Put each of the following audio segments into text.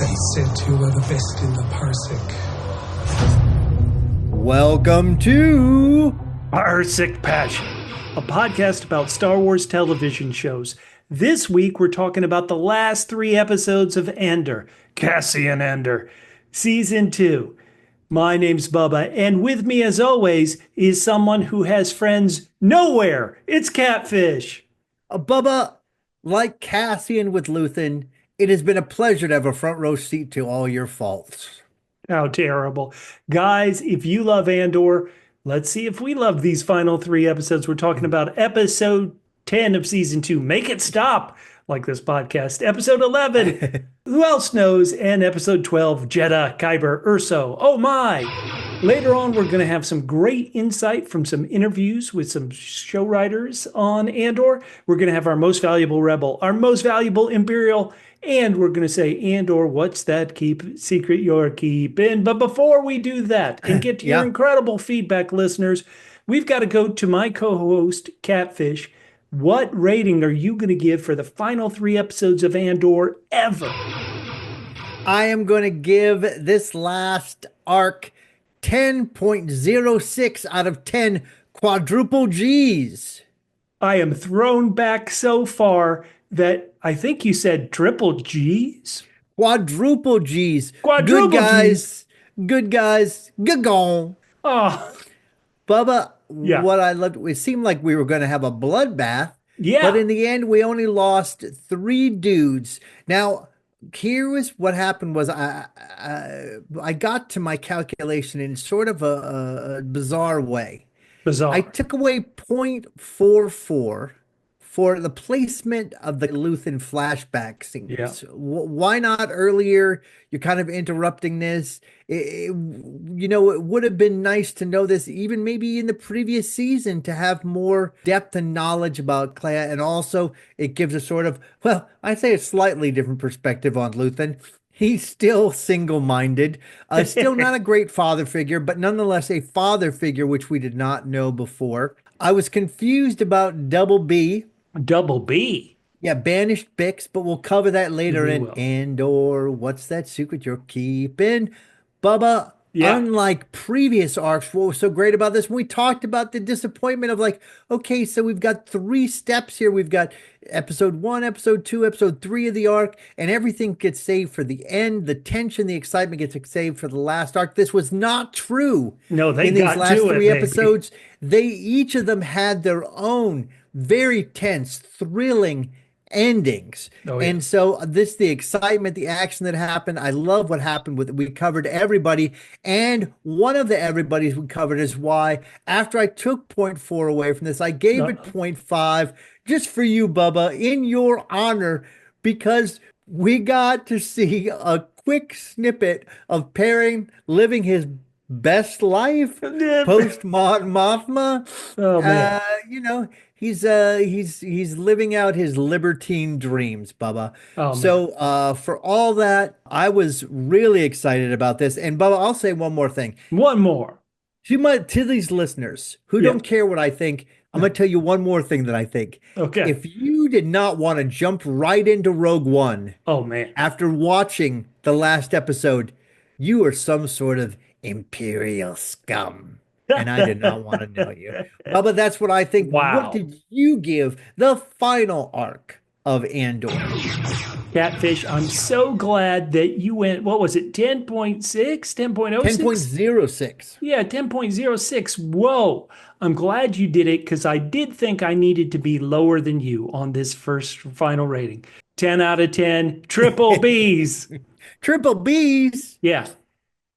They said you were the best in the Parsec. Welcome to Parsec Passion, a podcast about Star Wars television shows. This week we're talking about the last 3 episodes of Andor, Cassian Andor, Season 2. My name's Bubba, and with me as always is someone who has friends nowhere. It's Catfish. Bubba. Like Cassian with Luthen, it has been a pleasure to have a front row seat to all your faults. How terrible. Guys, if you love Andor, let's see if we love these final 3 episodes. We're talking about episode 10 of season 2. Make it stop, like this podcast. Episode 11, Who Else Knows? And episode 12, Jedha, Kyber, Erso. Oh my! Later on, we're going to have some great insight from some interviews with some show writers on Andor. We're going to have our most valuable rebel, our most valuable Imperial, and we're going to say, Andor, what's that secret you're keeping? But before we do that and get to your incredible feedback, listeners, we've got to go to my co-host, Catfish. What rating are you going to give for the final 3 episodes of Andor ever? I am going to give this last arc 10.06 out of 10 quadruple G's. I am thrown back so far that I think you said triple G's. Quadruple G's. Quadruple G's. Good guys. Good gone. Oh, Bubba, yeah. What I loved, it seemed like we were going to have a bloodbath. Yeah. But in the end, we only lost 3 dudes. Now, here was what happened was I got to my calculation in sort of a bizarre way. I took away 0.44 for the placement of the Luthen flashback scenes. Yeah. Why not earlier? You're kind of interrupting this. It would have been nice to know this even maybe in the previous season to have more depth and knowledge about Kleya. And also it gives a sort of, well, I'd say a slightly different perspective on Luthen. He's still single-minded, still not a great father figure, but nonetheless a father figure, which we did not know before. I was confused about Double B. Double B? Yeah, banished Bix, but we'll cover that later in will. Andor. What's that secret you're keeping? Bubba, unlike previous arcs, what was so great about this? We talked about the disappointment of like, okay, so we've got 3 steps here. We've got episode 1, episode 2, episode 3 of the arc, and everything gets saved for the end. The tension, the excitement gets saved for the last arc. This was not true. No, they in these got last to 3 it, episodes. They each of them had their own very tense, thrilling endings. Oh, yeah. And so the excitement, the action that happened, I love what happened with it. We covered everybody, and one of the everybody's we covered is why after I took 0.4 away from this, I gave it 0.5 just for you, Bubba, in your honor, because we got to see a quick snippet of Perrin living his best life post Mothma. Oh man. He's living out his libertine dreams, Bubba. Oh, so for all that, I was really excited about this. And Bubba, I'll say one more thing. One more. To these listeners who don't care what I think, I'm going to tell you one more thing that I think. Okay. If you did not want to jump right into Rogue One, oh man, after watching the last episode, you are some sort of Imperial scum. And I did not want to know you. Bubba, that's what I think. Wow. What did you give the final arc of Andor? Catfish, I'm so glad that you went, what was it, 10.6, 10.06? 10.06. Yeah, 10.06. Whoa. I'm glad you did it because I did think I needed to be lower than you on this first final rating. 10 out of 10, triple Bs. Triple Bs? Yeah.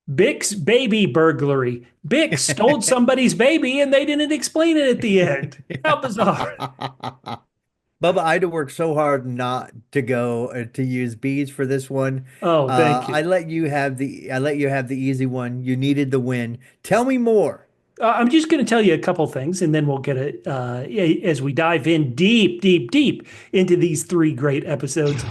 Bix baby burglary. Bix stole somebody's baby and they didn't explain it at the end. How bizarre. Bubba, I had to work so hard not to go to use B's for this one. Oh, thank you. I let you have the easy one. You needed the win. Tell me more. I'm just going to tell you a couple things, and then we'll get it as we dive in deep into these 3 great episodes.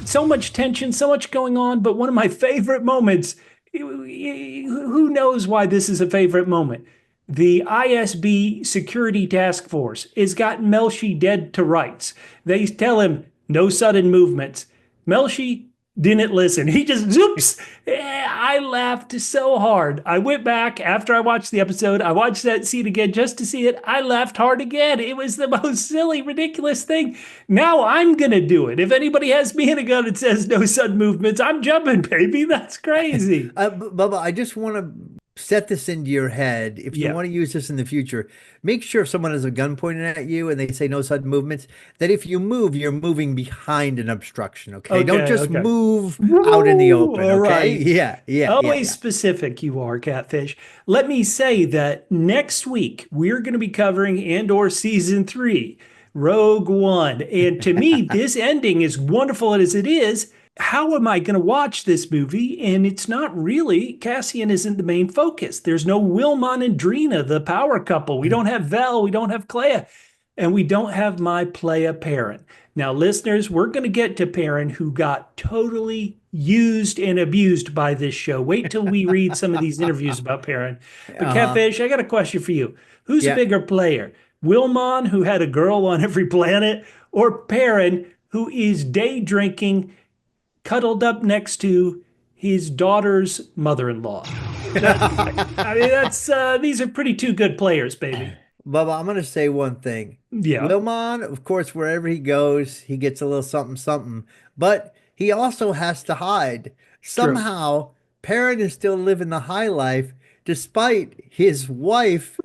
So much tension, so much going on, but one of my favorite moments, who knows why this is a favorite moment? The ISB Security Task Force has got Melshi dead to rights. They tell him, no sudden movements. Melshi didn't listen. He just zoops. I laughed so hard. I went back after I watched the episode. I watched that scene again just to see it. I laughed hard again. It was the most silly, ridiculous thing. Now I'm going to do it. If anybody has me in a gun and says no sudden movements, I'm jumping, baby. That's crazy. Bubba, I just want to set this into your head. If you want to use this in the future, make sure if someone has a gun pointed at you and they say no sudden movements, that if you move, you're moving behind an obstruction. Okay. Don't just move out in the open. Okay. Right. Yeah. Always specific you are, Catfish. Let me say that next week we're going to be covering Andor season 3, Rogue One. And to me, this ending, as wonderful as it is, how am I going to watch this movie? And it's not really, Cassian isn't the main focus. There's no Wilmon and Drina, the power couple. We don't have Vel, we don't have Kleya, and we don't have my playa Perrin. Now, listeners, we're going to get to Perrin, who got totally used and abused by this show. Wait till we read some of these interviews about Perrin. But Catfish, I got a question for you. Who's a bigger player? Wilmon, who had a girl on every planet, or Perrin, who is day drinking, cuddled up next to his daughter's mother-in-law? I mean, that's these are pretty two good players, baby. Bubba, I'm going to say one thing. Yeah. Wilmon, of course, wherever he goes, he gets a little something, something, but he also has to hide. Somehow, Perrin is still living the high life despite his wife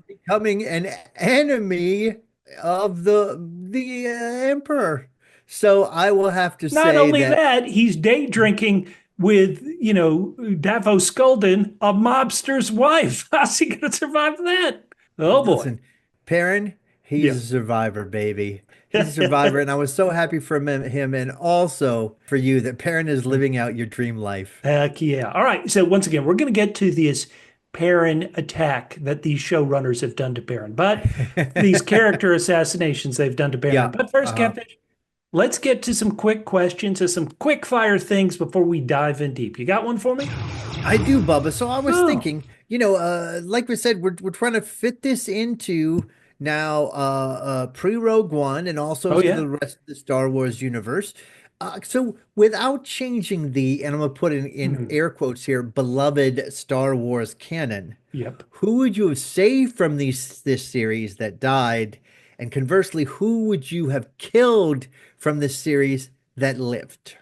becoming an enemy of the Emperor. So I will have to say not only that, he's day drinking with, Davos Skulden, a mobster's wife. How's he going to survive that? Oh, boy. Listen, Perrin, he's a survivor, baby. He's a survivor, and I was so happy for him and also for you that Perrin is living out your dream life. Heck yeah. All right, so once again, we're going to get to this Perrin attack that these showrunners have done to Perrin, but these character assassinations they've done to Perrin. Yeah. But first, Catfish, let's get to some quick questions and some quick fire things before we dive in deep. You got one for me? I do, Bubba. So I was thinking, like we said, we're trying to fit this into now pre-Rogue One and also to the rest of the Star Wars universe. So without changing and I'm going to put in air quotes here, beloved Star Wars canon, who would you have saved from this series that died? And conversely, who would you have killed from this series that lived?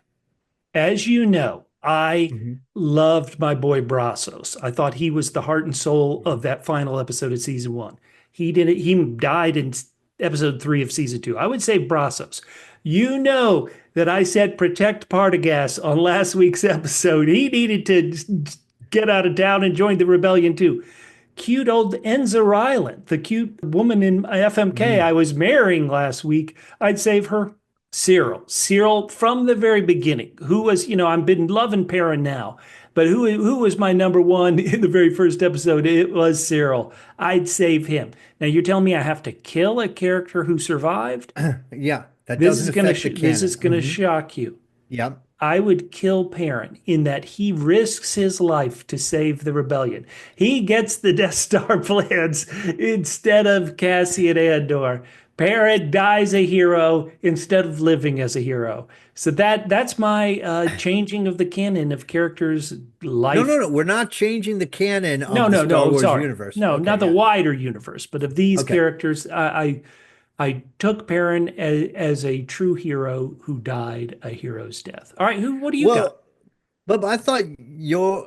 As you know, I loved my boy Brasos. I thought he was the heart and soul of that final episode of season 1. He died in episode 3 of season 2. I would say Brasos. You know that I said protect Partagaz on last week's episode. He needed to get out of town and join the rebellion too. Cute old Enza Ryland, the cute woman in FMK I was marrying last week, I'd save her. Syril from the very beginning, who was, I've been loving Perrin now, but who was my number one in the very first episode? It was Syril. I'd save him. Now you're telling me I have to kill a character who survived? Yeah, this is going to shock you. Yep. I would kill Perrin in that he risks his life to save the rebellion. He gets the Death Star plans instead of Cassian Andor. Perrin dies a hero instead of living as a hero. So that's my changing of the canon of characters' life. No. We're not changing the canon of the Star Wars universe. No, not the wider universe, but of these characters. I took Perrin as a true hero who died a hero's death. All right, what do you got? But I thought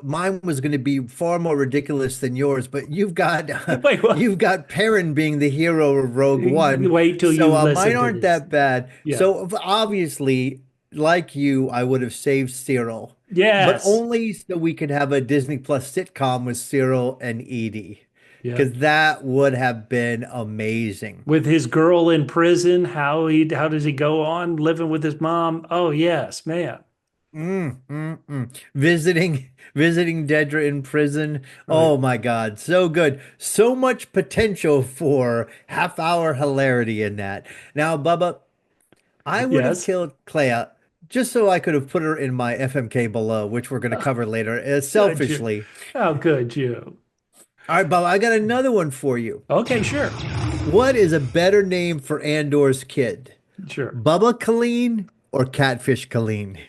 mine was going to be far more ridiculous than yours. But you've got you've got Perrin being the hero of Rogue One. Wait till you listen. Mine aren't that bad. Yeah. So obviously, like you, I would have saved Syril. Yes, but only so we could have a Disney Plus sitcom with Syril and Edie. Because that would have been amazing. With his girl in prison, how does he go on living with his mom? Oh yes, man. Visiting Dedra in prison. Right. Oh my God, so good. So much potential for half-hour hilarity in that. Now, Bubba, I would have killed Kleya just so I could have put her in my FMK below, which we're going to cover later. Selfishly. How could you? All right, Bubba, I got another one for you. Okay, sure. What is a better name for Andor's kid? Sure. Bubba Colleen or Catfish Colleen?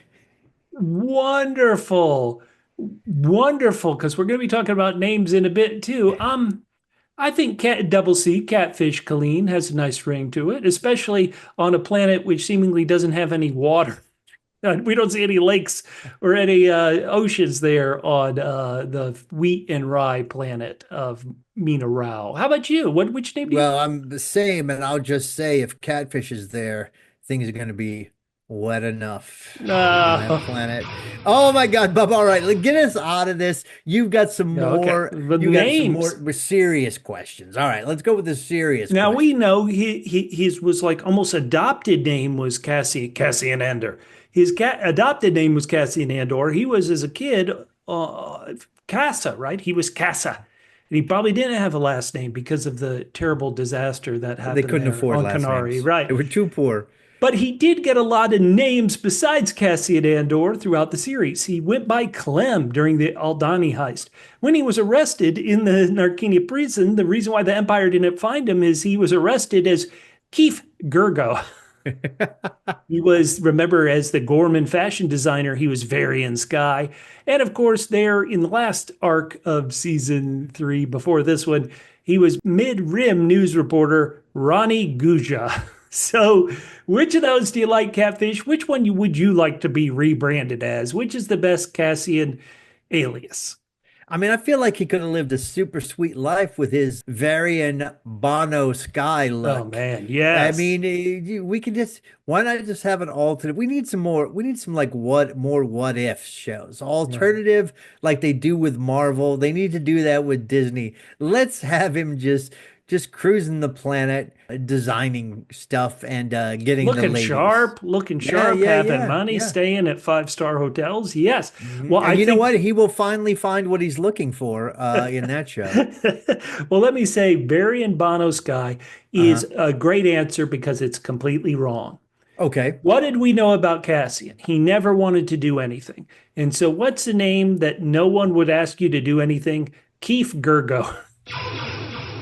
Wonderful. Wonderful, because we're going to be talking about names in a bit too. I think double C, Catfish Colleen, has a nice ring to it, especially on a planet which seemingly doesn't have any water. We don't see any lakes or any oceans there on the wheat and rye planet of Mina Rao. How about you? Which name do you? Well, I'm the same, and I'll just say if Catfish is there, things are going to be wet enough on that No. planet. Oh my God, Bubba! All right, get us out of this. You've got some Yeah, okay. more. The You got some names. more serious questions. All right, let's go with the serious Now we question. know his was like almost adopted name was Cassian Andor. His adopted name was Cassian Andor. He was as a kid Casa, right? He was Casa. And he probably didn't have a last name because of the terrible disaster that They happened couldn't there afford on last Canary, names. They right? were too poor. But he did get a lot of names besides Cassian Andor throughout the series. He went by Clem during the Aldani heist. When he was arrested in the Narkina prison, the reason why the Empire didn't find him is he was arrested as Keith Gergo. He was, remember, as the Gorman fashion designer, he was Varian Sky. And of course, there in the last arc of season 3, before this one, he was mid-rim news reporter Ronnie Guja. So, which of those do you like, Catfish? Which one would you like to be rebranded as? Which is the best Cassian alias? I mean, I feel like he could have lived a super sweet life with his Varian Bono Sky Oh look. man, I yes. mean, we could just why not just have an alternate? We need some more. We need some like what if shows. Right. Alternative like they do with Marvel. They need to do that with Disney. Let's have him just cruising the planet, designing stuff and getting the ladies. Looking Yeah, sharp, yeah, having yeah, money, yeah. staying at five-star hotels. Yes. Mhm. Well, And I you know think what? He will finally find what he's looking for in that show. well, let me say Barry and Bono Sky is Uh-huh. a great answer because it's completely wrong. Okay. What did we know about Cassian? He never wanted to do anything. And so what's the name that no one would ask you to do anything? Keith Gergo.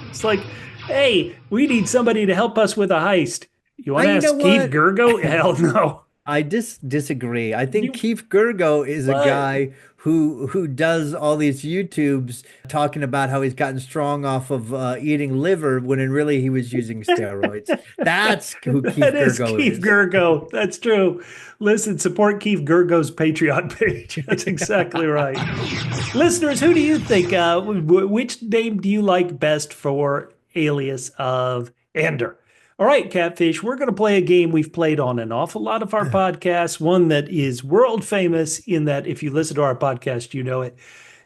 It's like, hey, we need somebody to help us with a heist. You want to You know ask Keith what? Gergo? Hell no. I disagree. I think You Keith Gergo is a what? guy who does all these YouTubes talking about how he's gotten strong off of eating liver when in really he was using steroids. That's who Keith That is Gergo Keith is. Gergo. That's true. Listen, support Keith Gergo's Patreon page. That's exactly right. Listeners, who do you think? Which name do you like best for alias of Ender? All right, Catfish, we're going to play a game we've played on an awful lot of our podcasts, one that is world famous in that if you listen to our podcast, you know it.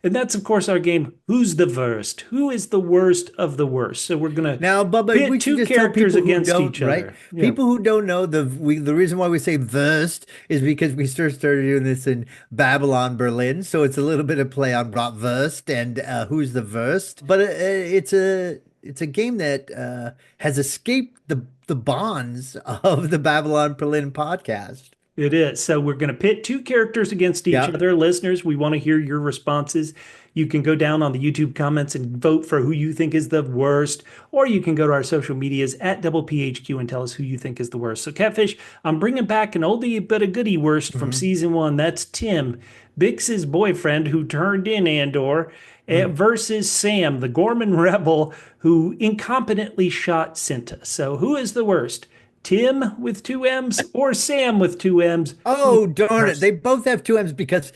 And that's, of course, our game, Who's the Worst? Who is the worst of the worst? So we're going to Now, Bubba, pit we should two just tell characters people who against don't, each right? other. Yeah. People who don't know the reason why we say versed is because we first started doing this in Babylon, Berlin. So it's a little bit of play on bratwurst and who's the worst. But it's a game that has escaped the bonds of the Babylon Berlin podcast. It is. So we're going to pit two characters against each Yeah. other. Listeners, we want to hear your responses. You can go down on the YouTube comments and vote for who you think is the worst, or you can go to our social medias at double PHQ and tell us who you think is the worst. So, Catfish, I'm bringing back an oldie but a goodie worst from Mhm. season 1. That's Tim, Bix's boyfriend who turned in Andor, Mm. versus Sam, the Gorman rebel who incompetently shot Cinta. So, who is the worst? Tim with two M's or Sam with two M's? Who's Oh, the darn it. worst? They both have two M's because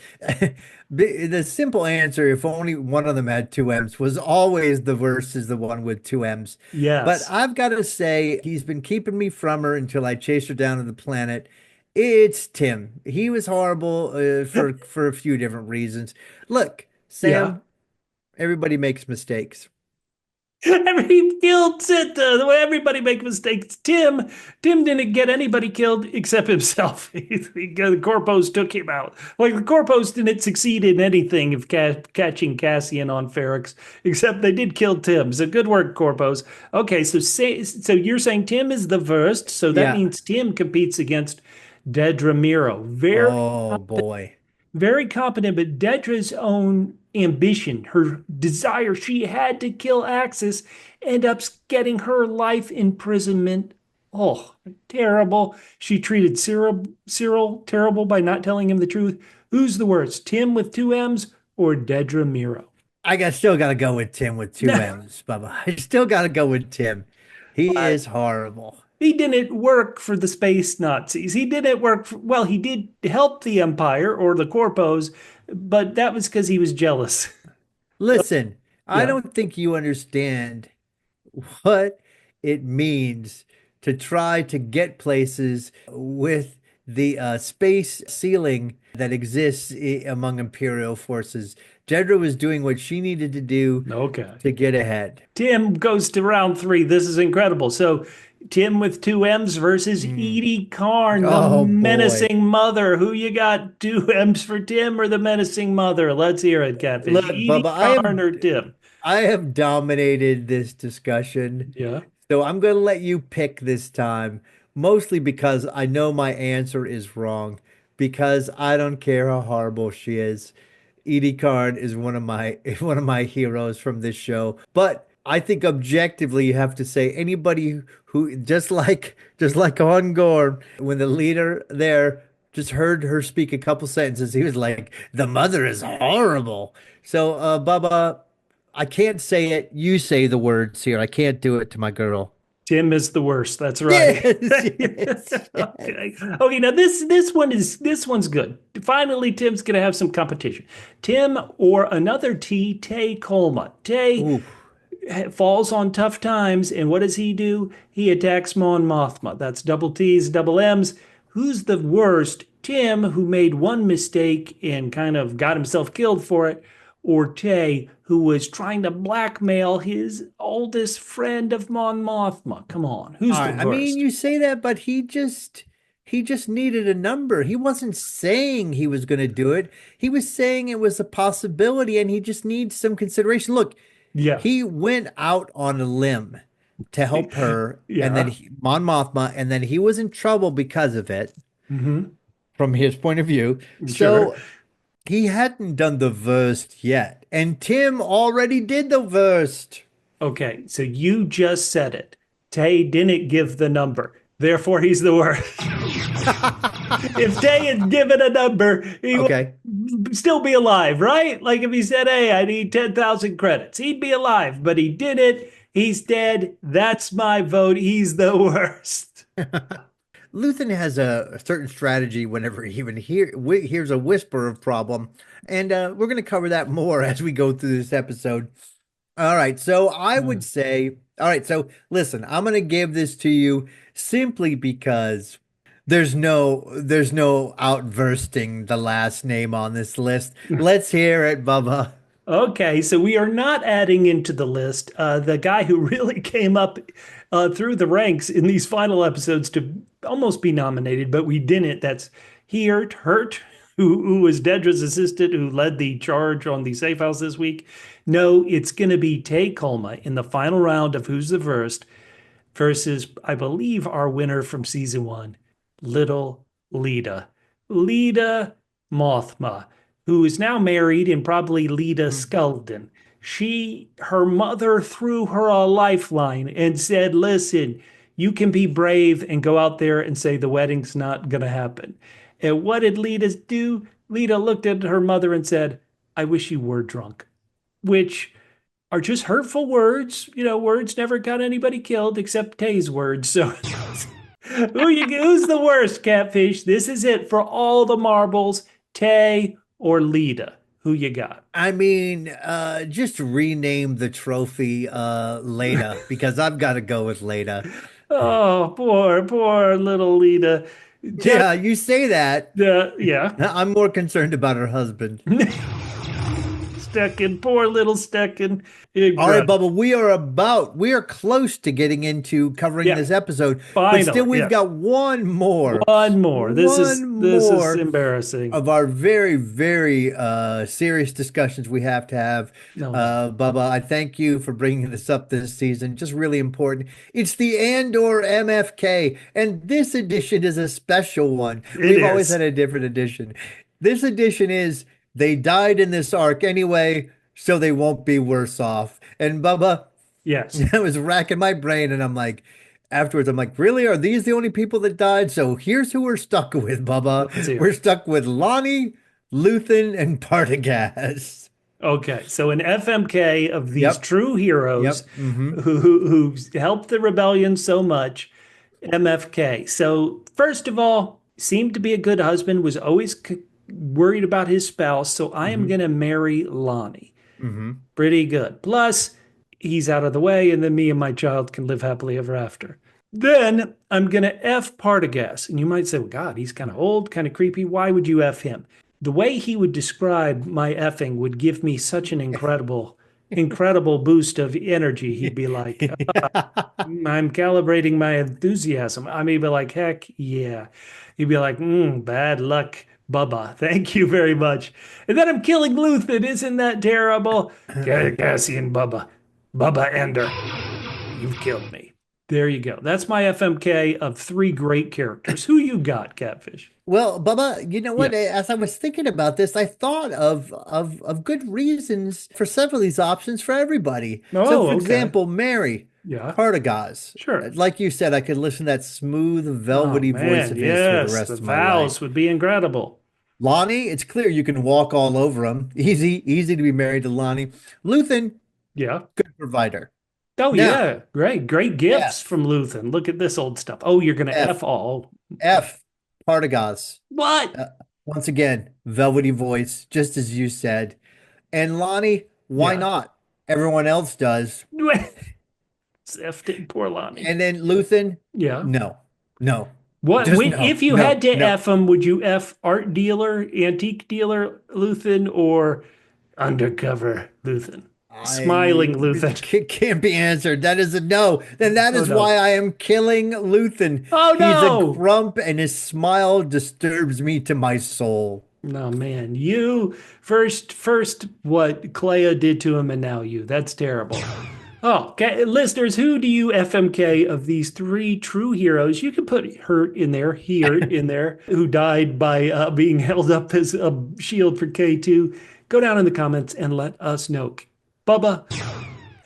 the simple answer, if only one of them had two M's, was always the worst is the one with two M's. But Yes. I've got to say, he's been keeping me from her until I chased her down to the planet. It's Tim. He was horrible for a few different reasons. Look, Yeah. Sam, everybody makes mistakes. Every killed Santa. The way everybody makes mistakes. Tim didn't get anybody killed except himself. The Corpos took him out. Like the Corpos didn't succeed in anything of catching Cassian on Ferrix, except they did kill Tim. So good work, Corpos. Okay, so you're saying Tim is the worst. So that Yeah. means Tim competes against Dedra Miro. Oh boy. Very competent, but Dedra's own ambition, her desire, she had to kill Axis, end up getting her life imprisonment. Oh, terrible. She treated Syril terrible by not telling him the truth. Who's the worst, Tim with 2 M's or Dedra Miro? Still got to go with Tim with 2 M's, Bubba. I still got to go with Tim. He is horrible. He didn't work for the space Nazis. He didn't work well, he did help the Empire or the Corpos, but that was because he was jealous. Listen, I Yeah. don't think you understand what it means to try to get places with the space ceiling that exists among Imperial forces. Jedra was doing what she needed to do Okay. to get ahead. Tim goes to round 3. This is incredible. So Tim with 2 M's versus Edie Karn, the Oh, boy. menacing mother. Who you got? 2 M's for Tim or the menacing mother? Let's hear it, Catfish. Look, Edie Bubba, Karn or Tim? I have dominated this discussion. Yeah. So I'm going to let you pick this time, mostly because I know my answer is wrong, because I don't care how horrible she is. Edie Karn is one of my heroes from this show. But I think objectively you have to say anybody who just like on Gorm, when the leader there just heard her speak a couple sentences, he was like, "The mother is horrible." So Bubba, I can't say it. You say the words here. I can't do it to my girl. Tim is the worst. That's right. Yes. Okay. Okay, now this one's good. Finally, Tim's gonna have some competition. Tim or another T, Tay Colma. Tay falls on tough times, and what does he do? He attacks Mon Mothma. That's double T's, double M's. Who's the worst? Tim, who made one mistake and kind of got himself killed for it, or Tay, who was trying to blackmail his oldest friend of Mon Mothma? Come on, who's the worst? I mean, you say that, but he just needed a number. He wasn't saying he was going to do it. He was saying it was a possibility, and he just needs some consideration. Look, Yeah. he went out on a limb to help her, Yeah. and then Mon Mothma, and then he was in trouble because of it, from his point of view. Sure. So he hadn't done the worst yet, and Tim already did the worst. Okay, so you just said it. Tay didn't give the number. Therefore, he's the worst. If Tay had given a number, he Okay. would still be alive, right? Like if he said, "Hey, I need 10,000 credits," he'd be alive, but he did it. He's dead. That's my vote. He's the worst. Luthen has a certain strategy whenever he even hears a whisper of problem, and we're going to cover that more as we go through this episode. All right, so I would say, all right, so listen, I'm going to give this to you simply because there's no outbursting the last name on this list. Let's hear it, Bubba. Okay, so we are not adding into the list the guy who really came up through the ranks in these final episodes to almost be nominated, but we didn't. That's Hurt, who was Dedra's assistant, who led the charge on the safe house this week. No, it's going to be Tay Colma in the final round of Who's the First versus, I believe, our winner from season 1, Little Leda. Leda Mothma, who is now married and probably Leda Skeldon. Her mother threw her a lifeline and said, "Listen, you can be brave and go out there and say the wedding's not going to happen." And what did Leda do? Leda looked at her mother and said, "I wish you were drunk," which are just hurtful words. You know, words never got anybody killed except Tay's words. So who's the worst, Catfish? This is it for all the marbles. Tay or Leda? Who you got? I mean, just rename the trophy Leda, because I've got to go with Leda. Oh, poor little Leda. Yeah, you say that. Yeah. I'm more concerned about her husband. Stecken, poor little Stecken. All right, Bubba, we are close to getting into covering this episode. Finally, but still, we've got one more. This is embarrassing. Of our very, very serious discussions we have to have. Bubba, I thank you for bringing this up this season. Just really important. It's the Andor MFK, and this edition is a special one. We've always had a different edition. This edition is they died in this arc anyway, so they won't be worse off. And Bubba, yes, I was racking my brain, and I'm like, afterwards, I'm like, really? Are these the only people that died? So here's who we're stuck with, Bubba. We're stuck with Lonnie, Luthen and Partagaz. Okay, so an FMK of these Yep. true heroes Yep. Hmm. who helped the rebellion so much, MFK. So first of all, seemed to be a good husband, was always worried about his spouse. So I am Hmm. going to marry Lonnie. Hmm. Pretty good. Plus, he's out of the way, and then me and my child can live happily ever after. Then I'm going to F Partagaz. And you might say, well, God, he's kind of old, kind of creepy. Why would you F him? The way he would describe my effing would give me such an incredible boost of energy. He'd be like, I'm calibrating my enthusiasm. I mean, be like, heck yeah. He'd be like, bad luck, Bubba. Thank you very much. And then I'm killing Luthen. Isn't that terrible? Cassian, Bubba. Bubba Ender. You've killed me. There you go. That's my FMK of three great characters. Who you got, Catfish? Well, Bubba, you know what? Yeah. As I was thinking about this, I thought of good reasons for several of these options for everybody. So, Oh, for okay. example, Mary, Yeah. Partagaz. Sure. Like you said, I could listen to that smooth, Oh, velvety voice man, of his for the yes. rest The of my life. vows would be incredible. Lonnie, it's clear you can walk all over him. Easy to be married to Lonnie. Luthen, Yeah. good provider. Oh, Now, yeah. Great yeah, gifts from Luthen. Look at this old stuff. Oh, you're going to F F, all. F, Partagaz. What? Once again, velvety voice, just as you said. And Lonnie, why Yeah. not? Everyone else does. F did poor Lonnie. And then Luthen, Yeah. no, What just no, if you no, had to no. F him, would you F art dealer, antique dealer Luthen, or undercover Luthen? Smiling Luthen. Can't be answered. That is a no. Then that Oh is no. why I am killing Luthen. Oh He's no. a grump, and his smile disturbs me to my soul. No, man. You first what Kleya did to him, and now you. That's terrible. Oh, okay. Listeners, who do you FMK of these three true heroes? You can put her in there, here in there, who died by being held up as a shield for K2. Go down in the comments and let us know. Bubba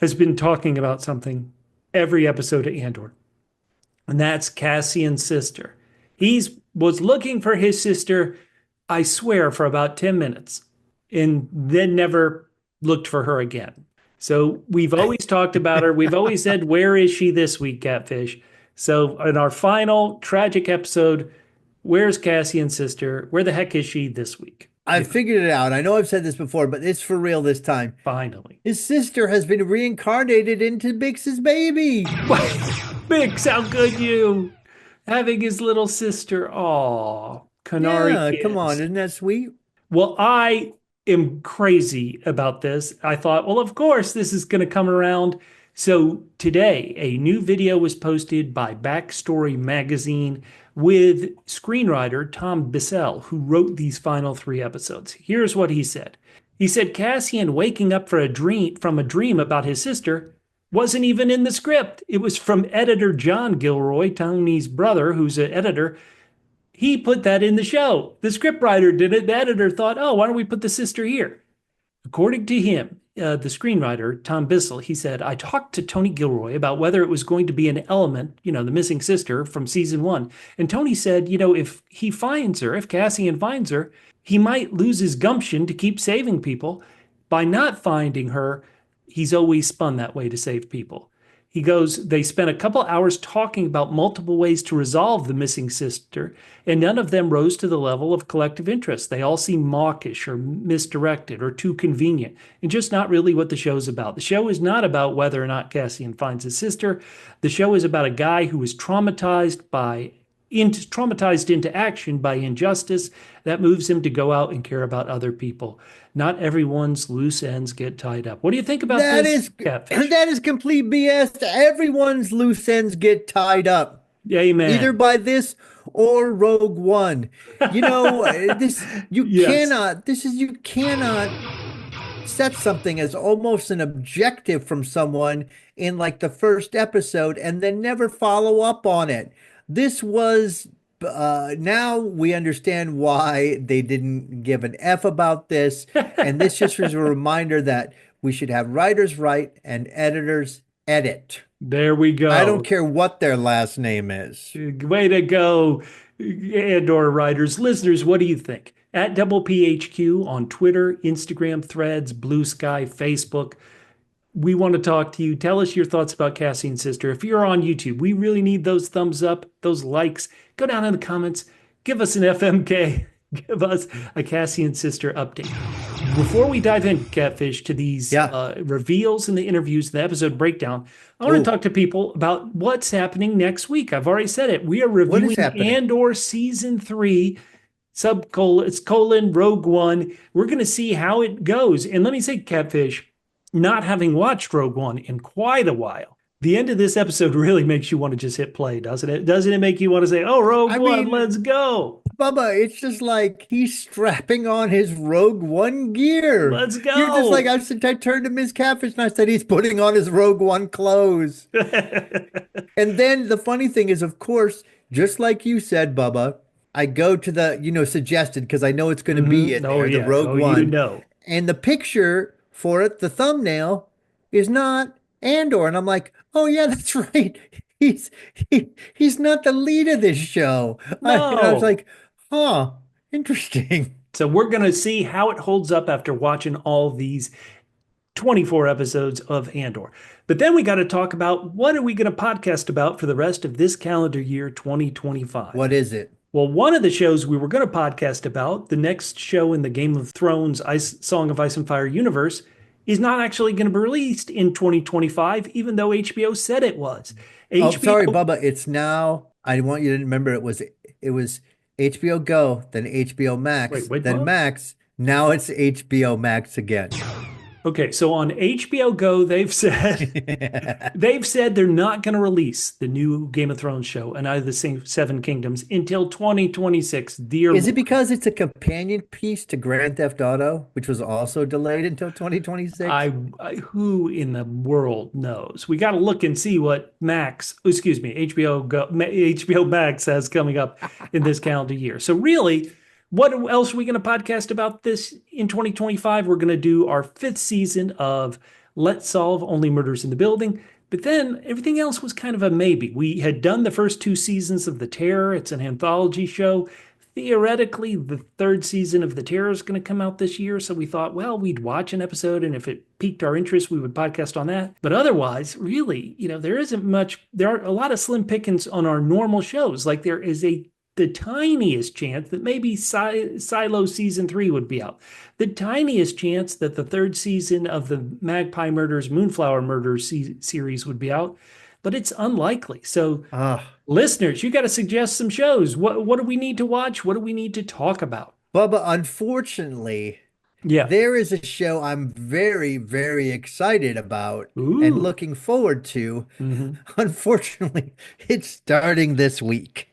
has been talking about something every episode of Andor, and that's Cassian's sister. Was looking for his sister, I swear, for about 10 minutes, and then never looked for her again. So we've always talked about her. We've always said, where is she this week, Catfish? So in our final tragic episode, where's Cassian's sister? Where the heck is she this week? I figured it out. I know I've said this before, but it's for real this time. Finally. His sister has been reincarnated into Bix's baby. Bix, how could you? Having his little sister. Aw, Canary Yeah, come on, kids. isn't that sweet? Well, I am crazy about this. I thought, well, of course, this is going to come around. So today, a new video was posted by Backstory Magazine with screenwriter Tom Bissell, who wrote these final three episodes. Here's what he said. He said Cassian waking up from a dream about his sister wasn't even in the script. It was from editor John Gilroy, Tony's brother, who's an editor. He put that in the show. The scriptwriter did it. The editor thought, oh, why don't we put the sister here? According to him, the screenwriter, Tom Bissell, he said, I talked to Tony Gilroy about whether it was going to be an element, the missing sister from season 1. And Tony said, if he finds her, if Cassian finds her, he might lose his gumption to keep saving people. By not finding her, he's always spun that way to save people. He goes, they spent a couple hours talking about multiple ways to resolve the missing sister, and none of them rose to the level of collective interest. They all seem mawkish or misdirected or too convenient, and just not really what the show's about. The show is not about whether or not Cassian finds his sister. The show is about a guy who is traumatized into action by injustice that moves him to go out and care about other people. Not everyone's loose ends get tied up. What do you think about this, Catfish? That is complete BS. Everyone's loose ends get tied up. Amen. Either by this or Rogue One. You cannot set something as almost an objective from someone in like the first episode and then never follow up on it. This was now we understand why they didn't give an F about this. And this just was a reminder that we should have writers write and editors edit. There we go. I don't care what their last name is. Way to go, Andor writers. Listeners, what do you think? at Double PHQ on Twitter, Instagram, Threads, Blue Sky, Facebook. We want to talk to you. Tell us your thoughts about Cassian's sister. If you're on YouTube, we really need those thumbs up, those likes. Go down in the comments. Give us an FMK. Give us a Cassian sister update. Before we dive in, Catfish, to these reveals and the interviews, the episode breakdown, I want to talk to people about what's happening next week. I've already said it. We are reviewing Andor Season 3, Rogue One. We're going to see how it goes. And let me say, Catfish, not having watched Rogue One in quite a while, the end of this episode really makes you want to just hit play, doesn't it? Doesn't it make you want to say, oh, Rogue One, let's go? Bubba, it's just like he's strapping on his Rogue One gear. Let's go. You're just like, I turned to Ms. Catfish and I said he's putting on his Rogue One clothes. And then the funny thing is, of course, just like you said, Bubba, I go to the, suggested because I know it's going to be the Rogue One. And the picture for it, the thumbnail, is not Andor. And I'm like, oh yeah, that's right. He's not the lead of this show. No. I was like, huh, interesting. So we're going to see how it holds up after watching all these 24 episodes of Andor. But then we got to talk about what are we going to podcast about for the rest of this calendar year, 2025. What is it? Well, one of the shows we were going to podcast about, the next show in the Game of Thrones Song of Ice and Fire universe, is not actually going to be released in 2025, even though HBO said it was. Sorry, Bubba. It's now, I want you to remember it was HBO Go, then HBO Max, then Max. Now it's HBO Max again. Okay, so on HBO Go, they've said they're not going to release the new Game of Thrones show and either the Seven Kingdoms until 2026. Is it because it's a companion piece to Grand Theft Auto, which was also delayed until 2026? Who in the world knows? We got to look and see what HBO Max has coming up in this calendar year. So really, what else are we going to podcast about this in 2025? We're going to do our 5th season of Let's Solve Only Murders in the Building. But then everything else was kind of a maybe. We had done the first 2 seasons of The Terror. It's an anthology show. Theoretically, the 3rd season of The Terror is going to come out this year. So we thought, well, we'd watch an episode, and if it piqued our interest, we would podcast on that. But otherwise, really, there isn't much. There are a lot of slim pickings on our normal shows. Like there is the tiniest chance that maybe Silo Season 3 would be out. The tiniest chance that the 3rd season of the Magpie Murders, Moonflower Murders series would be out, but it's unlikely. So listeners, you got to suggest some shows. What do we need to watch? What do we need to talk about? Bubba, unfortunately, there is a show I'm very, very excited about and looking forward to. Unfortunately, it's starting this week.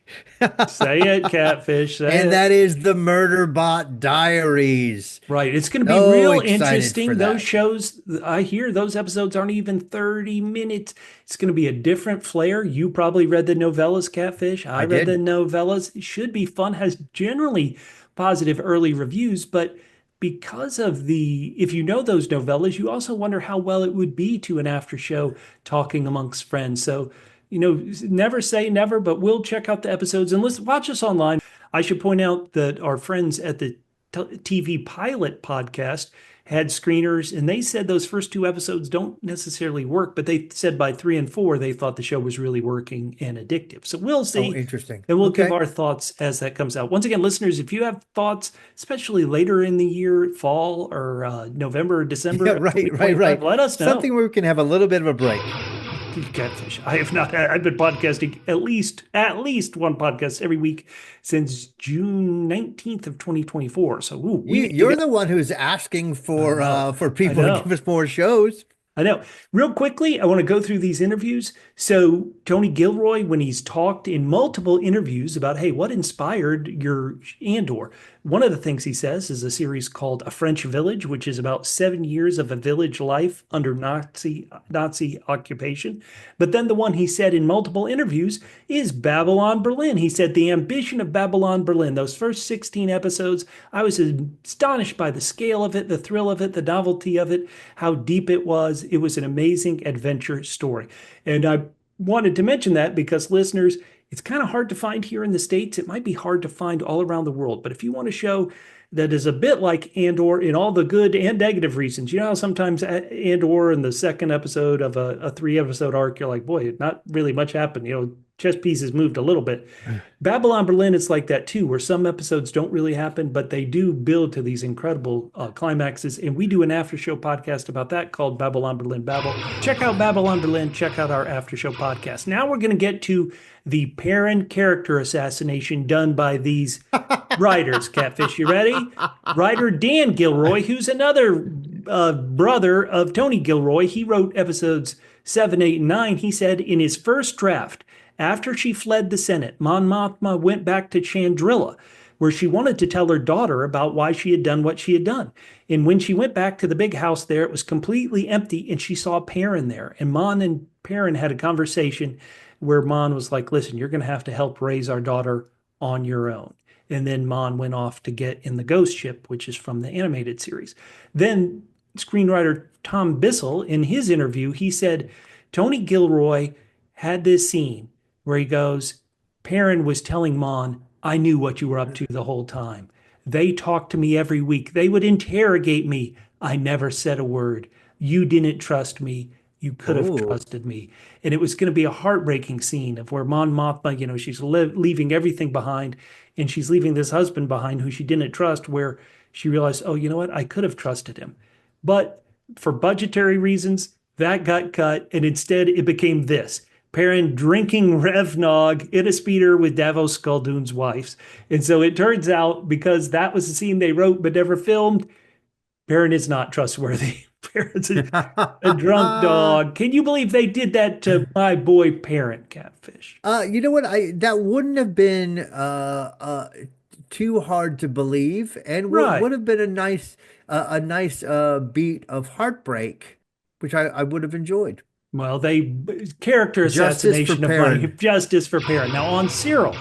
Say it, Catfish. That is the Murderbot Diaries. Right. It's going to be real interesting. Those shows, I hear those episodes aren't even 30 minutes. It's going to be a different flair. You probably read the novellas, Catfish. I read the novellas. It should be fun. Has generally positive early reviews, but because of if you know those novellas, you also wonder how well it would be to an after show talking amongst friends. So, never say never, but we'll check out the episodes and watch us online. I should point out that our friends at the TV Pilot podcast had screeners, and they said those first 2 episodes don't necessarily work, but they said by 3 and 4, they thought the show was really working and addictive. So we'll see. Oh, interesting. And we'll give our thoughts as that comes out. Once again, listeners, if you have thoughts, especially later in the year, fall or November or December, right. Let us know. Something where we can have a little bit of a break. Catfish. I have not. I've been podcasting at least one podcast every week since June 19th of 2024. So you're the one who's asking for people to give us more shows. I know. Real quickly, I want to go through these interviews. So Tony Gilroy, when he's talked in multiple interviews about, hey, what inspired your Andor? One of the things he says is a series called A French Village, which is about 7 years of a village life under Nazi occupation. But then the one he said in multiple interviews is Babylon Berlin. He said the ambition of Babylon Berlin, those first 16 episodes, I was astonished by the scale of it, the thrill of it, the novelty of it, how deep it was. It was an amazing adventure story. And I wanted to mention that because listeners, It's kind of hard to find here in the States. It might be hard to find all around the world. But if you want a show that is a bit like Andor in all the good and negative reasons, you know how sometimes Andor in the second episode of a 3-episode arc, you're like, boy, not really much happened. Chess pieces moved a little bit. Babylon Berlin is like that too, where some episodes don't really happen, but they do build to these incredible climaxes. And we do an after show podcast about that called Babylon Berlin Babel. Check out Babylon Berlin. Check out our after show podcast. Now we're going to get to the Perrin character assassination done by these writers. Catfish, you ready? Writer Dan Gilroy, who's another brother of Tony Gilroy. He wrote episodes 7, 8, and 9. He said in his first draft, after she fled the Senate, Mon Mothma went back to Chandrila, where she wanted to tell her daughter about why she had done what she had done. And when she went back to the big house there, it was completely empty, and she saw Perrin there. And Mon and Perrin had a conversation where Mon was like, listen, you're going to have to help raise our daughter on your own. And then Mon went off to get in the ghost ship, which is from the animated series. Then screenwriter Tom Bissell, in his interview, he said, Tony Gilroy had this scene where he goes, Perrin was telling Mon, I knew what you were up to the whole time. They talked to me every week. They would interrogate me. I never said a word. You didn't trust me. You could have trusted me. And it was going to be a heartbreaking scene of where Mon Mothma, she's leaving everything behind, and she's leaving this husband behind who she didn't trust, where she realized, oh, you know what? I could have trusted him. But for budgetary reasons, that got cut, and instead it became this. Perrin drinking Revnog in a speeder with Davos Skulldun's wives. And so it turns out, because that was the scene they wrote but never filmed, Perrin is not trustworthy. Perrin's a drunk dog. Can you believe they did that to my boy Perrin, Catfish? You know what? That wouldn't have been too hard to believe, and would have been a nice beat of heartbreak, which I would have enjoyed. Well, character assassination of money, justice for Perrin. Now on Syril,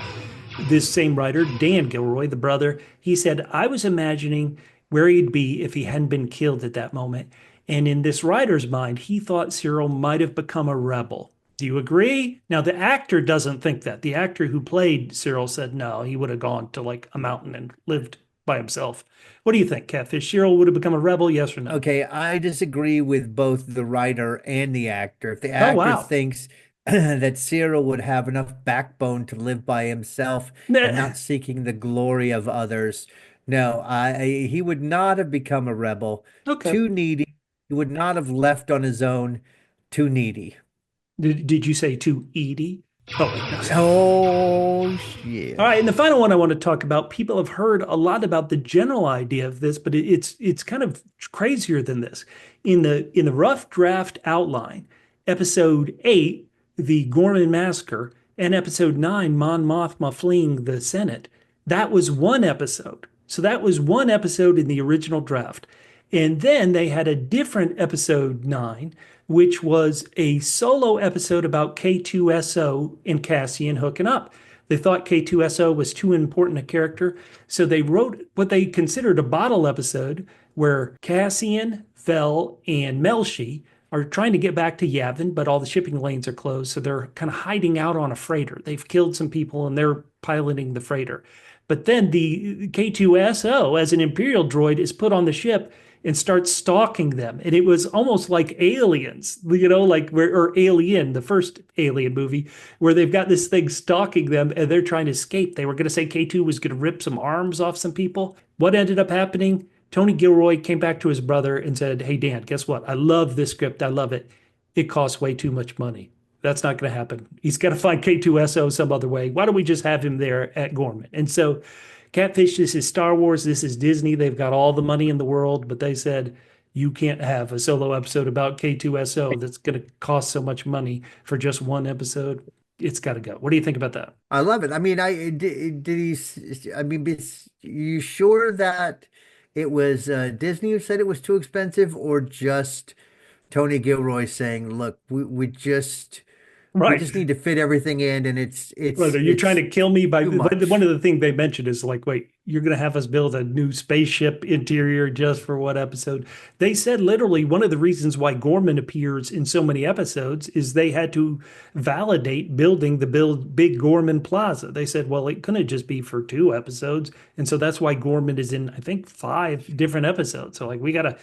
this same writer, Dan Gilroy, the brother, he said, I was imagining where he'd be if he hadn't been killed at that moment. And in this writer's mind, he thought Syril might have become a rebel. Do you agree? Now, the actor doesn't think that. The actor who played Syril said, no, he would have gone to like a mountain and lived by himself. What do you think, Catfish? Syril would have become a rebel, yes or no? Okay, I disagree with both the writer and the actor. If the actor thinks that Syril would have enough backbone to live by himself and not seeking the glory of others, no, he would not have become a rebel. Okay. Too needy. He would not have left on his own. Too needy. Did you say too eedy? Oh, shit. All right, and the final one I want to talk about, people have heard a lot about the general idea of this, but it's kind of crazier than this. In the rough draft outline, episode 8, the Gorman Massacre, and episode 9, Mon Mothma fleeing the Senate, that was one episode. So that was one episode in the original draft. And then they had a different episode 9, which was a solo episode about K2SO and Cassian hooking up. They thought K2SO was too important a character, so they wrote what they considered a bottle episode where Cassian, Fel, and Melshi are trying to get back to Yavin, but all the shipping lanes are closed, so they're kind of hiding out on a freighter. They've killed some people, and they're piloting the freighter. But then the K2SO, as an Imperial droid, is put on the ship and starts stalking them. And it was almost like Aliens, or Alien, the first Alien movie, where they've got this thing stalking them and they're trying to escape. They were going to say K2 was going to rip some arms off some people. What ended up happening? Tony Gilroy came back to his brother and said, hey, Dan, guess what? I love this script. I love it. It costs way too much money. That's not going to happen. He's got to find K2SO some other way. Why don't we just have him there at Gorman? And so Catfish, this is Star Wars, this is Disney. They've got all the money in the world, but they said, you can't have a solo episode about K2SO that's going to cost so much money for just one episode. It's got to go. What do you think about that? I love it. I mean, you sure that it was Disney who said it was too expensive, or just Tony Gilroy saying, look, we just We Right. just need to fit everything in, and Right. Are you trying it's to kill me by too one much. of the things they mentioned is like, wait, you're going to have us build a new spaceship interior just for what episode? They said literally one of the reasons why Gorman appears in so many episodes is they had to validate building the big Gorman Plaza. They said, well, it couldn't just be for 2 episodes. And so that's why Gorman is in, I think, 5 different episodes. So like we gotta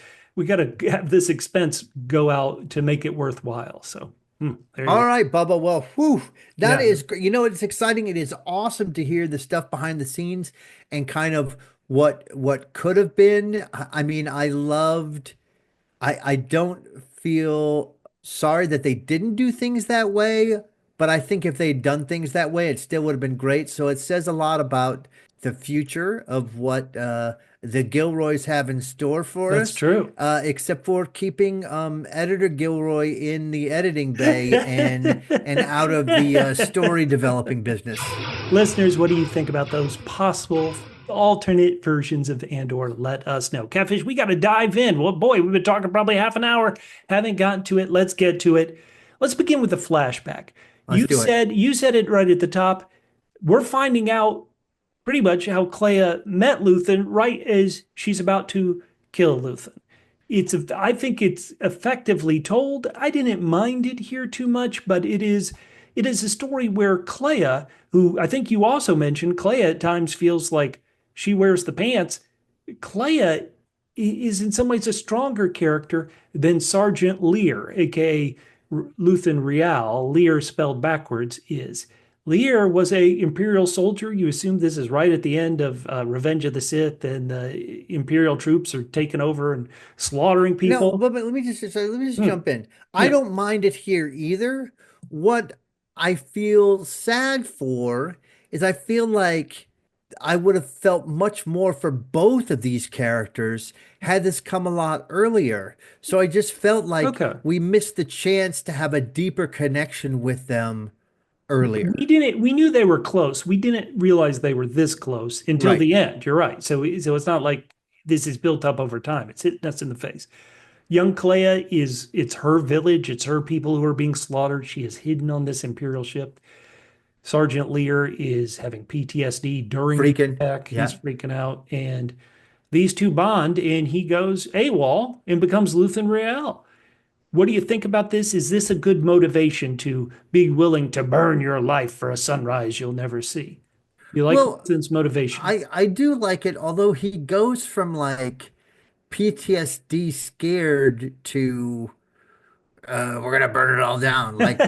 have this expense go out to make it worthwhile. So there you All go. right, Bubba. Well, whew, that Yeah. is, it's exciting. It is awesome to hear the stuff behind the scenes and kind of what could have been. I mean, I loved. I don't feel sorry that they didn't do things that way, but I think if they'd done things that way, it still would have been great. So it says a lot about the future of what the Gilroys have in store for That's us, true. except for keeping editor Gilroy in the editing bay and out of the story developing business. Listeners, what do you think about those possible alternate versions of Andor? Let us know. Catfish, we got to dive in. Well, boy, we've been talking probably half an hour. Haven't gotten to it. Let's get to it. Let's begin with the flashback. Let's You do it. said you said it right at the top. We're finding out pretty much how Kleya met Luthen right as she's about to kill Luthen. I think it's effectively told. I didn't mind it here too much, but it is a story where Kleya, who I think you also mentioned, Kleya at times feels like she wears the pants. Kleya is in some ways a stronger character than Sergeant Lear, aka Luthen Real. Lear spelled backwards is. Lear was a Imperial soldier. You assume this is right at the end of Revenge of the Sith, and the Imperial troops are taking over and slaughtering No, people. but let me just Hmm. jump in. I Yeah. don't mind it here either. What I feel sad for is I feel like I would have felt much more for both of these characters had this come a lot earlier. So I just felt like Okay. we missed the chance to have a deeper connection with them We earlier. didn't. We knew they were close. We didn't realize they were this close until Right. the end. You're right. So it's not like this is built up over time. It's hitting us in the face. Young Kleya it's her village. It's her people who are being slaughtered. She is hidden on this Imperial ship. Sergeant Lear is having PTSD during the Freaking. attack. He's Yeah. freaking out, and these two bond, and he goes AWOL and becomes Luthen Rael. What do you think about this? Is this a good motivation to be willing to burn your life for a sunrise you'll never see? You like Well, Luthen's motivation? I do like it, although he goes from like PTSD scared to we're gonna burn it all down like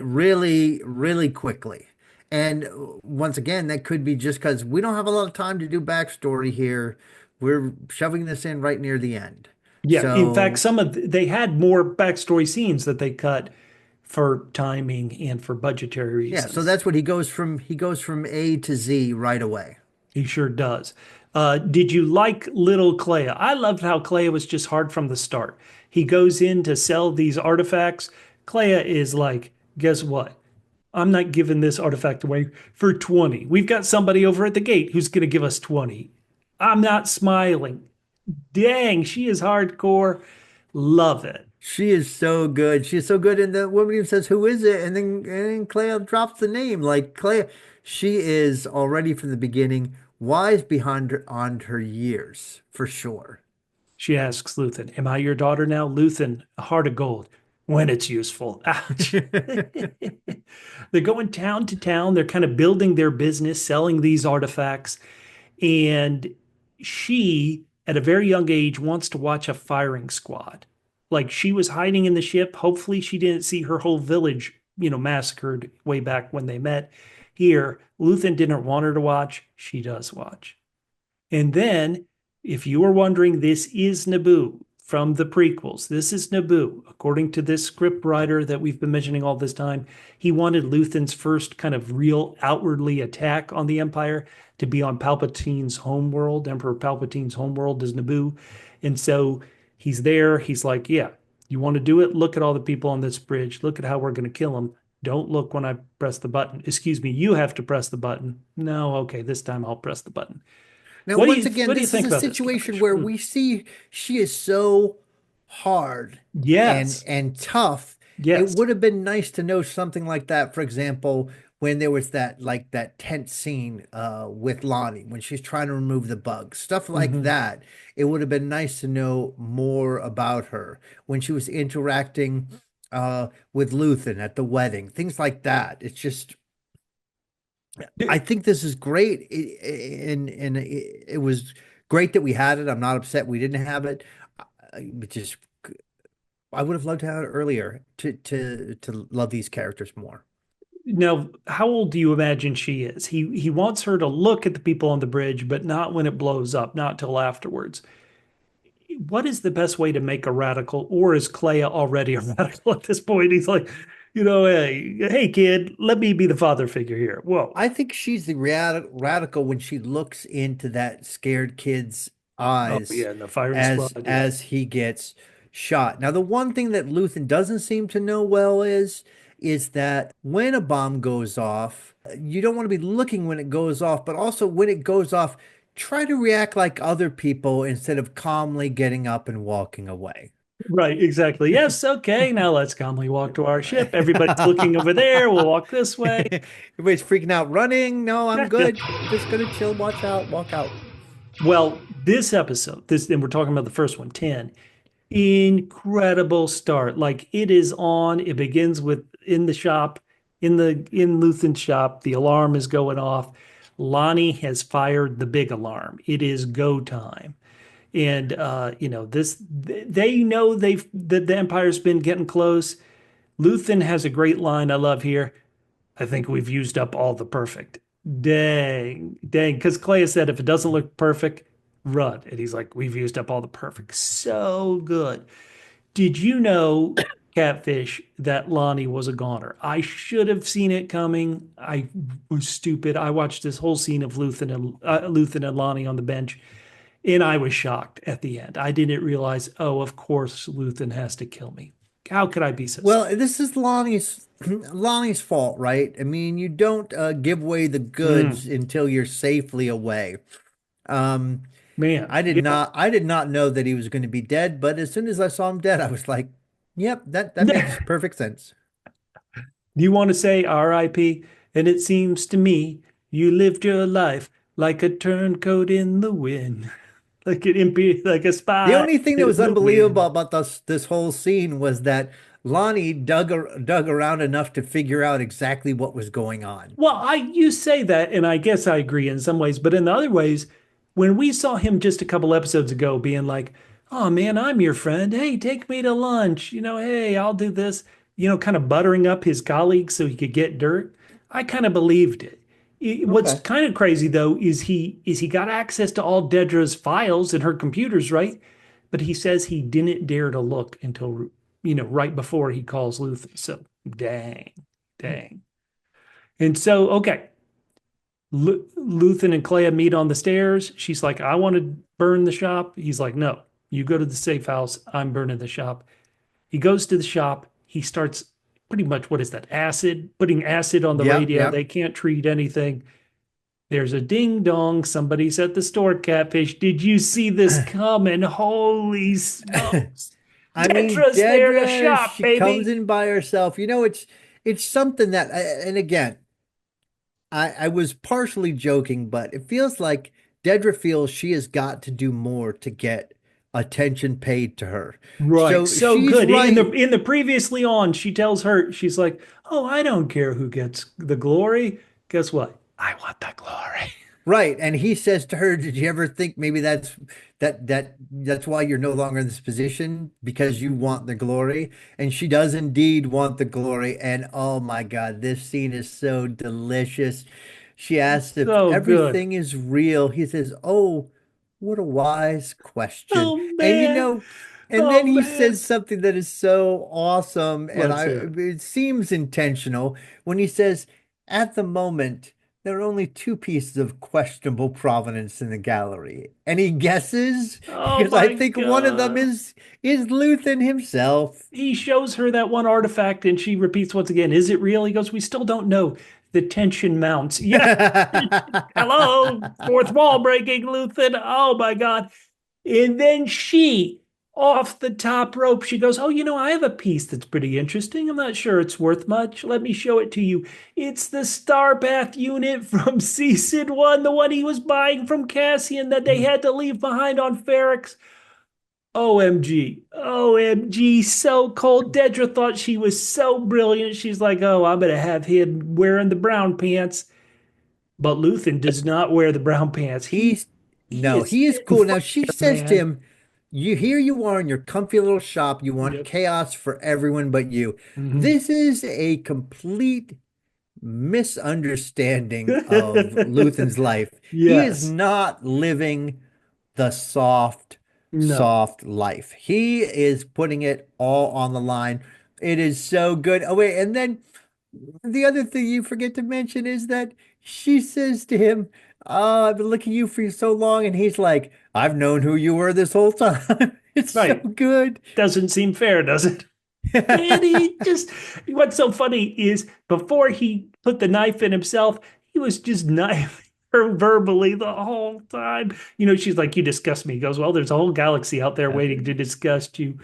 really, really quickly. And once again, that could be just because we don't have a lot of time to do backstory here. We're shoving this in right near the end. Yeah. In fact, So they had more backstory scenes that they cut for timing and for budgetary yeah, so reasons. that's what he goes from A to Z right away. He sure does. Did you like little Kleya? I loved how Kleya was just hard from the start. He goes in to sell these artifacts. Kleya is like, guess what? I'm not giving this artifact away for 20. We've got somebody over at the gate who's going to give us 20. I'm not smiling. Dang, she is hardcore. Love it. She is so good. She is so good. And the woman even says, "Who is it?" And then Kleya drops the name. Like Kleya, she is already from the beginning wise behind her on her years for sure. She asks Luthen, am I your daughter now? Luthen, a heart of gold. When it's useful. Ouch. They're going town to town. They're kind of building their business, selling these artifacts. And she, at a very young age, wants to watch a firing squad. Like she was hiding in the ship. Hopefully, she didn't see her whole village, massacred way back when they met. Here, Luthen didn't want her to watch. She does watch. And then, if you were wondering, this is Naboo from the prequels. This is Naboo. According to this script writer that we've been mentioning all this time, he wanted Luthen's first kind of real outwardly attack on the Empire to be on Palpatine's homeworld. Emperor Palpatine's homeworld is Naboo. And so he's there. He's like, yeah, you want to do it? Look at all the people on this bridge. Look at how we're going to kill them. Don't look when I press the button. Excuse me, you have to press the button. No, okay, this time I'll press the button. Now, What do once you again, what do you this is think a about this, situation Catfish? where we see she is so hard and Yes. and tough, It Yes. would have been nice to know something like that. For example, when there was that tense scene with Lonnie when she's trying to remove the bugs, stuff like Hmm. that. It would have been nice to know more about her when she was interacting with Luthen at the wedding, things like that. It's just I think this is great, and it was great that we had it. I'm not upset we didn't have it. Just I would have loved to have it earlier to love these characters more. Now, how old do you imagine she is? He wants her to look at the people on the bridge, but not when it blows up, not till afterwards. What is the best way to make a radical, or is Kleya already a radical at this point? He's like, hey kid, let me be the father figure here. Whoa. I think she's the radical when she looks into that scared kid's Oh eyes yeah, in the firing squad. Yeah. as he gets shot. Now, the one thing that Luthen doesn't seem to know well is that when a bomb goes off, you don't want to be looking when it goes off, but also when it goes off, try to react like other people instead of calmly getting up and walking away. Right, exactly. Yes, okay. Now let's calmly walk to our ship. Everybody's looking over there. We'll walk this way. Everybody's freaking out, running. No, I'm good. Just gonna chill, watch out, walk out. Well, this episode, and we're talking about the first one, 10, incredible start. Like it is on. It begins with in the shop, in Luthen's shop, the alarm is going off. Lonnie has fired the big alarm. It is go time. And this they know that the Empire's been getting close. Luthen has a great line I love here. I think we've used up all the perfect. Dang, dang. Because Kleya said if it doesn't look perfect, run. And he's like, we've used up all the perfect. So good. Did you know, Catfish, that Lonnie was a goner? I should have seen it coming. I was stupid. I watched this whole scene of Luthen and Lonnie on the bench, and I was shocked at the end. I didn't realize, oh, of course Luthen has to kill me. How could I be so Well, stupid? this is Lonnie's fault, right? I mean, you don't give away the goods Mm, until you're safely away. Um, man, yeah. I did not know that he was going to be dead, but as soon as I saw him dead, I was like, "Yep, that makes perfect sense." You want to say RIP? And it seems to me you lived your life like a turncoat in the wind, like a The spy only thing that in was the unbelievable wind. about this whole scene was that Lonnie dug around enough to figure out exactly what was going on. Well, you say that, and I guess I agree in some ways, but in other ways, when we saw him just a couple episodes ago being like, "Oh man, I'm your friend. Hey, take me to lunch. Hey, I'll do this." Kind of buttering up his colleagues so he could get dirt. I kind of believed it. What's Okay. kind of crazy though is he got access to all Dedra's files and her computers, right? But he says he didn't dare to look until right before he calls Luther. So dang, dang. And so, okay, Luthen and Kleya meet on the stairs. She's like, I want to burn the shop. He's like, no, you go to the safe house. I'm burning the shop. He goes to the shop. He starts pretty much, what is that? Putting acid on the Yep, radio. yep. They can't treat anything. There's a ding dong. Somebody's at the store, Catfish. Did you see this coming? Holy smokes. I mean, Dedra's there to Dedra, shop, she comes baby. in by herself. It's something that, and again, I was partially joking, but it feels like Dedra feels she has got to do more to get attention paid to her. Right. So So she's good. In the right. in the previously on, she tells her, she's like, "Oh, I don't care who gets the glory. Guess what? I want the glory." Right. And he says to her, "Did you ever think maybe that's why you're no longer in this position because you want the glory?" And she does indeed want the glory. And oh my God, this scene is so delicious. She asks if So good. everything is real. He says, "Oh, what a wise question." Oh And man. and Oh then he man. says something that is so awesome, and Let's hear it. it seems intentional when he says, "At the moment, there are only two pieces of questionable provenance in the gallery." And he guesses Oh because I my think one of them God. is Luthen himself. He shows her that one artifact and she repeats once again, "Is it real?" He goes, "We still don't know." The tension mounts. Yeah. Hello. Fourth wall breaking, Luthen. Oh my God. And then she off the top rope. She goes, "Oh, I have a piece that's pretty interesting. I'm not sure it's worth much. Let me show it to you. It's the Starpath unit from season one, the one he was buying from Cassian that they had to leave behind on Ferrix. OMG. OMG. So cold. Dedra thought she was so brilliant. She's like, oh, I'm going to have him wearing the brown pants. But Luthen does not wear the brown pants. He's He no, is he is cool. Now she says to man. him, "You here you are in your comfy little shop. You want Yep. chaos for everyone but you." Mhm. This is a complete misunderstanding of Luthen's life. He is Yes. not living the soft, No. soft life. He is putting it all on the line. It is so good. Oh, wait, and then the other thing you forget to mention is that she says to him, "Oh, I've been looking at you for so long," and he's like, "I've known who you were this whole time." It's so Right. good. Doesn't seem fair, does it? And he just, what's so funny is before he put the knife in himself, he was just knifing her verbally the whole time. She's like, you disgust me. He goes, well, there's a whole galaxy out there waiting to disgust you.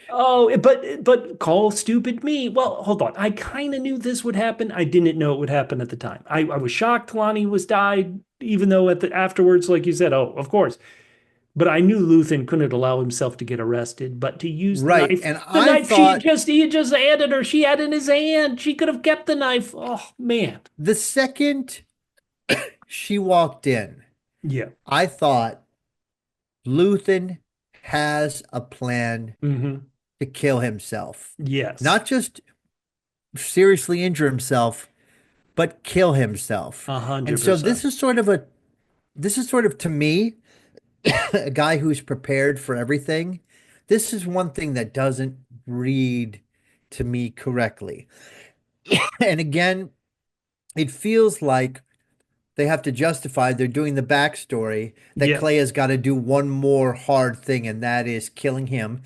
Oh, but call stupid me. Well, hold on. I kind of knew this would happen. I didn't know it would happen at the time. I was shocked Lonnie was died, even though afterwards, like you said, oh, of course. But I knew Luthen couldn't allow himself to get arrested. But to use Right. And the I knife thought he had just handed her, she had in his hand. She could have kept the knife. Oh man. the second she walked in, Yeah. I thought Luthen has a plan Hmm. to kill himself. Yes. Not just seriously injure himself, but kill himself. a And hundred so percent. this is sort of to me a guy who's prepared for everything. This is one thing that doesn't read to me correctly. And again, it feels like they have to justify they're doing the backstory that Yeah. Kleya's got to do one more hard thing, and that is killing him.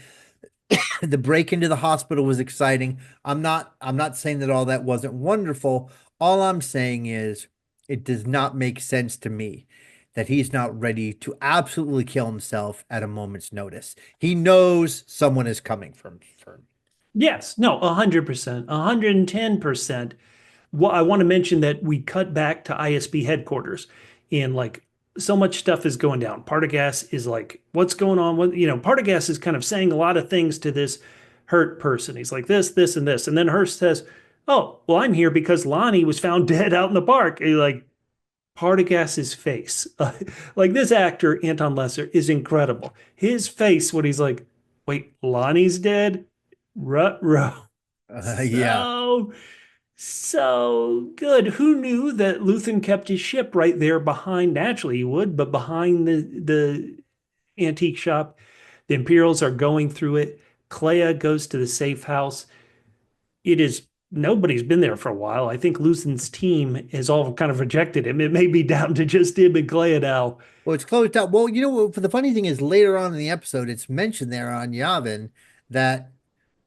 The break into the hospital was exciting. I'm not saying that all that wasn't wonderful. All I'm saying is it does not make sense to me that he's not ready to absolutely kill himself at a moment's notice. He knows someone is coming for him. Yes. No, 100%. 110%. Well, I want to mention that we cut back to ISB headquarters and like so much stuff is going down. Partagaz is like, what's going on? Partagaz is kind of saying a lot of things to this hurt person. He's like this, and this. And then Hurst says, oh, well, I'm here because Lonnie was found dead out in the park. And you're like, Partagaz's face. Like this actor, Anton Lesser, is incredible. His face when he's like, wait, Lonnie's dead? Ruh-roh. Yeah. So good. Who knew that Luthen kept his ship right there behind? Naturally, he would, but behind the antique shop. The Imperials are going through it. Kleya goes to the safe house. It is nobody's been there for a while. I think Luthen's team has all kind of rejected him. It may be down to just him and Kleya now. Well, it's closed out. Well, for the funny thing is later on in the episode, it's mentioned there on Yavin that,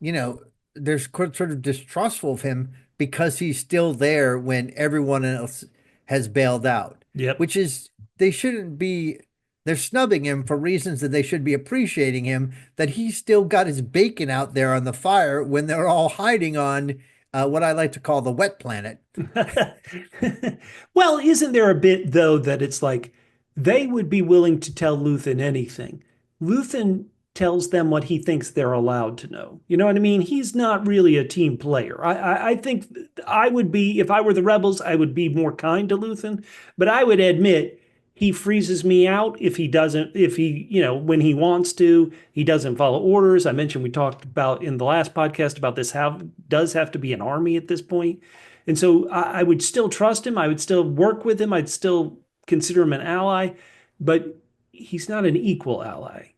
you know, there's sort of distrustful of him because he's still there when everyone else has bailed out, Yep. which is they shouldn't be. They're snubbing him for reasons that they should be appreciating him, that he's still got his bacon out there on the fire when they're all hiding on what I like to call the wet planet. Well, isn't there a bit though that it's like they would be willing to tell Luthen anything? Luthen tells them what he thinks they're allowed to know. You know what I mean? He's not really a team player. I think I would be, if I were the rebels, I would be more kind to Luthen, but I would admit he freezes me out if he doesn't, if he, when he wants to, he doesn't follow orders. I mentioned we talked about in the last podcast about this, how does have to be an army at this point. And so I would still trust him. I would still work with him. I'd still consider him an ally, but he's not an equal ally.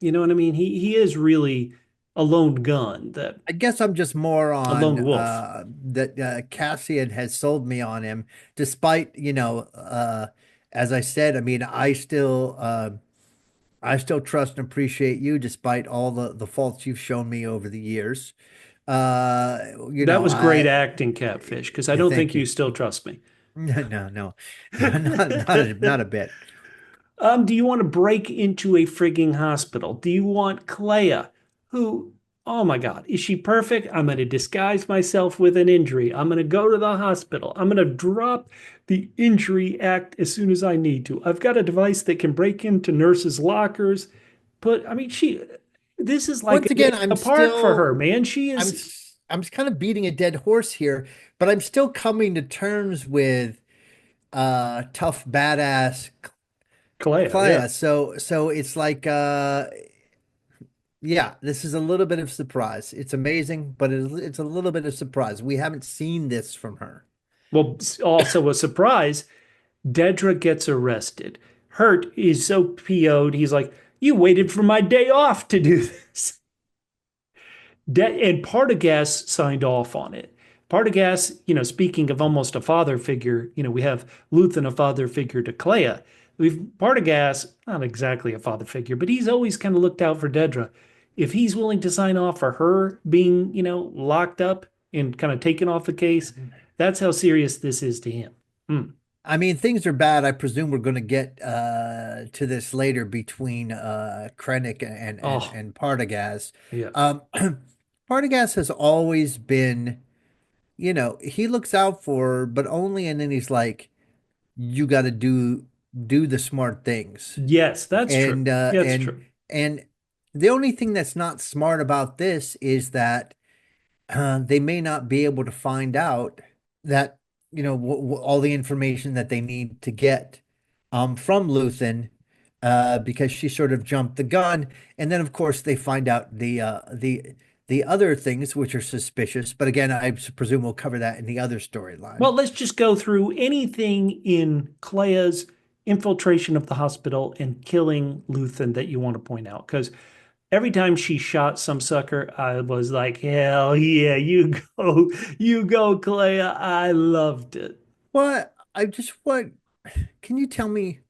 You know what I mean? He is really a lone gun, that I guess I'm just more a on lone wolf. that Cassian has sold me on him, despite, as I said, I mean, I still trust and appreciate you despite all the faults you've shown me over the years. That was great I acting, Catfish, because I Yeah, don't thank think you you. still trust me. No, not a bit. Do you want to break into a frigging hospital? Do you want Kleya, who, oh my God, is she perfect? I'm going to disguise myself with an injury. I'm going to go to the hospital. I'm going to drop the injury act as soon as I need to. I've got a device that can break into nurses' lockers. I mean, this is like Once a day again, in the park for her, man. She is, I'm kind of beating a dead horse here, but I'm still coming to terms with tough badass Kleya, yeah. Kleya. So it's like yeah, this is a little bit of surprise. It's amazing, but it's a little bit of surprise. We haven't seen this from her. Well, also a surprise, Dedra gets arrested. Hurt is so PO'd, he's like, you waited for my day off to do this. And Partagaz signed off on it. Partagaz, speaking of almost a father figure, we have Luthen, a father figure to Kleya. We've Partagaz, not exactly a father figure, but he's always kind of looked out for Dedra. If he's willing to sign off for her being, locked up and kind of taken off the case, that's how serious this is to him. I mean, things are bad. I presume we're going to get to this later between Krennic and Partagaz. Yeah. Partagaz has always been, he looks out for her, but only, and then he's like, you got to do the smart things. Yes, that's true. That's and true. and the only thing that's not smart about this is that they may not be able to find out that all the information that they need to get from Luthen because she sort of jumped the gun, and then of course they find out the other things which are suspicious. But again, I presume we'll cover that in the other storyline. Well, let's just go through anything in Kleya's infiltration of the hospital and killing Luthen that you want to point out, because every time she shot some sucker, I was like, hell yeah, you go, Kleya. I loved it. What I just what can you tell me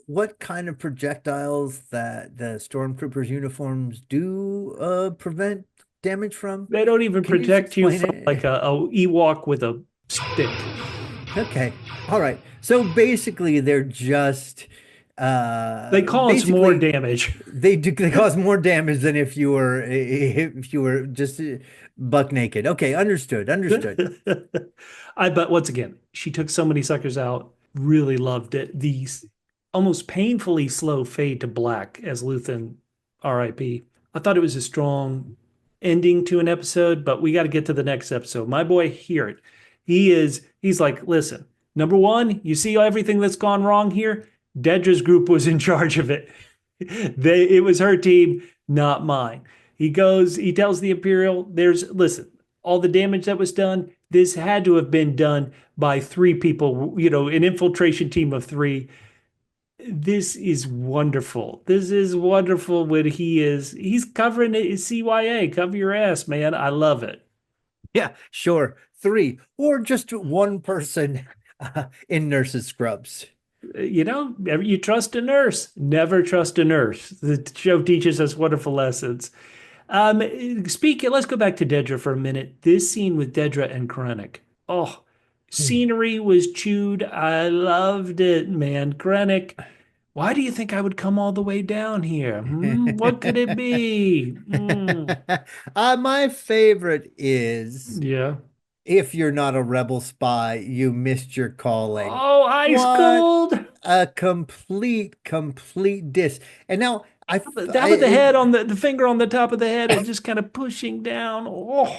what kind of projectiles that the stormtroopers' uniforms do prevent damage from? They don't even Can you just protect you explain from like a Ewok with a stick. Okay. All right. So basically they're just They cause more damage. They cause more damage than if you were just buck naked. Okay, understood. But once again, she took so many suckers out. Really loved it. These almost painfully slow fade to black as Luthen, R.I.P. I thought it was a strong ending to an episode, but we got to get to the next episode. My boy, hear it. He's like, listen, number one, you see everything that's gone wrong here? Dedra's group was in charge of it. It was her team, not mine. He tells the Imperial, listen, all the damage that was done, this had to have been done by 3 people, an infiltration team of 3. This is wonderful. This is wonderful when he's covering it. CYA, cover your ass, man. I love it. Yeah, sure. 3 or just one person in nurses' scrubs. You trust a nurse. Never trust a nurse. The show teaches us wonderful lessons. Let's go back to Dedra for a minute. This scene with Dedra and Krennic. Oh, scenery was chewed. I loved it, man. Krennic, why do you think I would come all the way down here? What could it be? My favorite is Yeah. if you're not a rebel spy, you missed your calling. Oh, ice cold. A complete diss. And now the head on the finger on the top of the head and just kind of pushing down. Oh.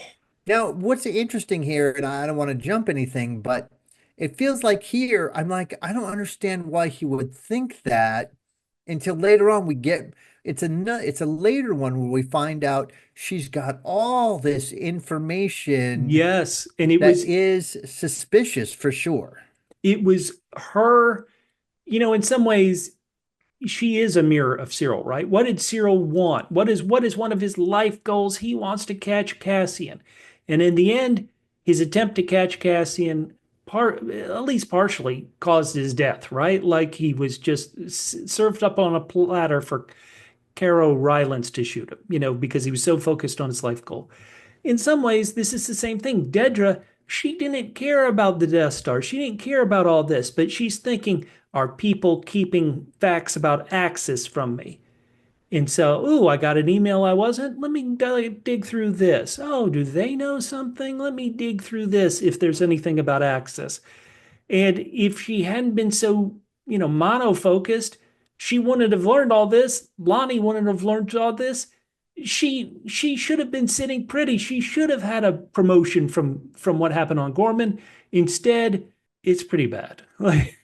Now, what's interesting here, and I don't want to jump anything, but it feels like here, I'm like, I don't understand why he would think that until later on it's a later one where we find out she's got all this information. Yes, and it is suspicious for sure. It was her, in some ways, she is a mirror of Syril, right? What did Syril want? What is one of his life goals? He wants to catch Cassian. And in the end, his attempt to catch Cassian at least partially caused his death, right? Like he was just served up on a platter for Caro Rylance to shoot him, because he was so focused on his life goal. In some ways, this is the same thing. Dedra, she didn't care about the Death Star. She didn't care about all this, but she's thinking, are people keeping facts about Axis from me. And so, ooh, I got an email I wasn't. Let me dig through this. Oh, do they know something? Let me dig through this if there's anything about Axis. And if she hadn't been so, mono-focused, she wouldn't have learned all this. Lonnie wouldn't have learned all this. She should have been sitting pretty. She should have had a promotion from what happened on Gorman. Instead, it's pretty bad. Like,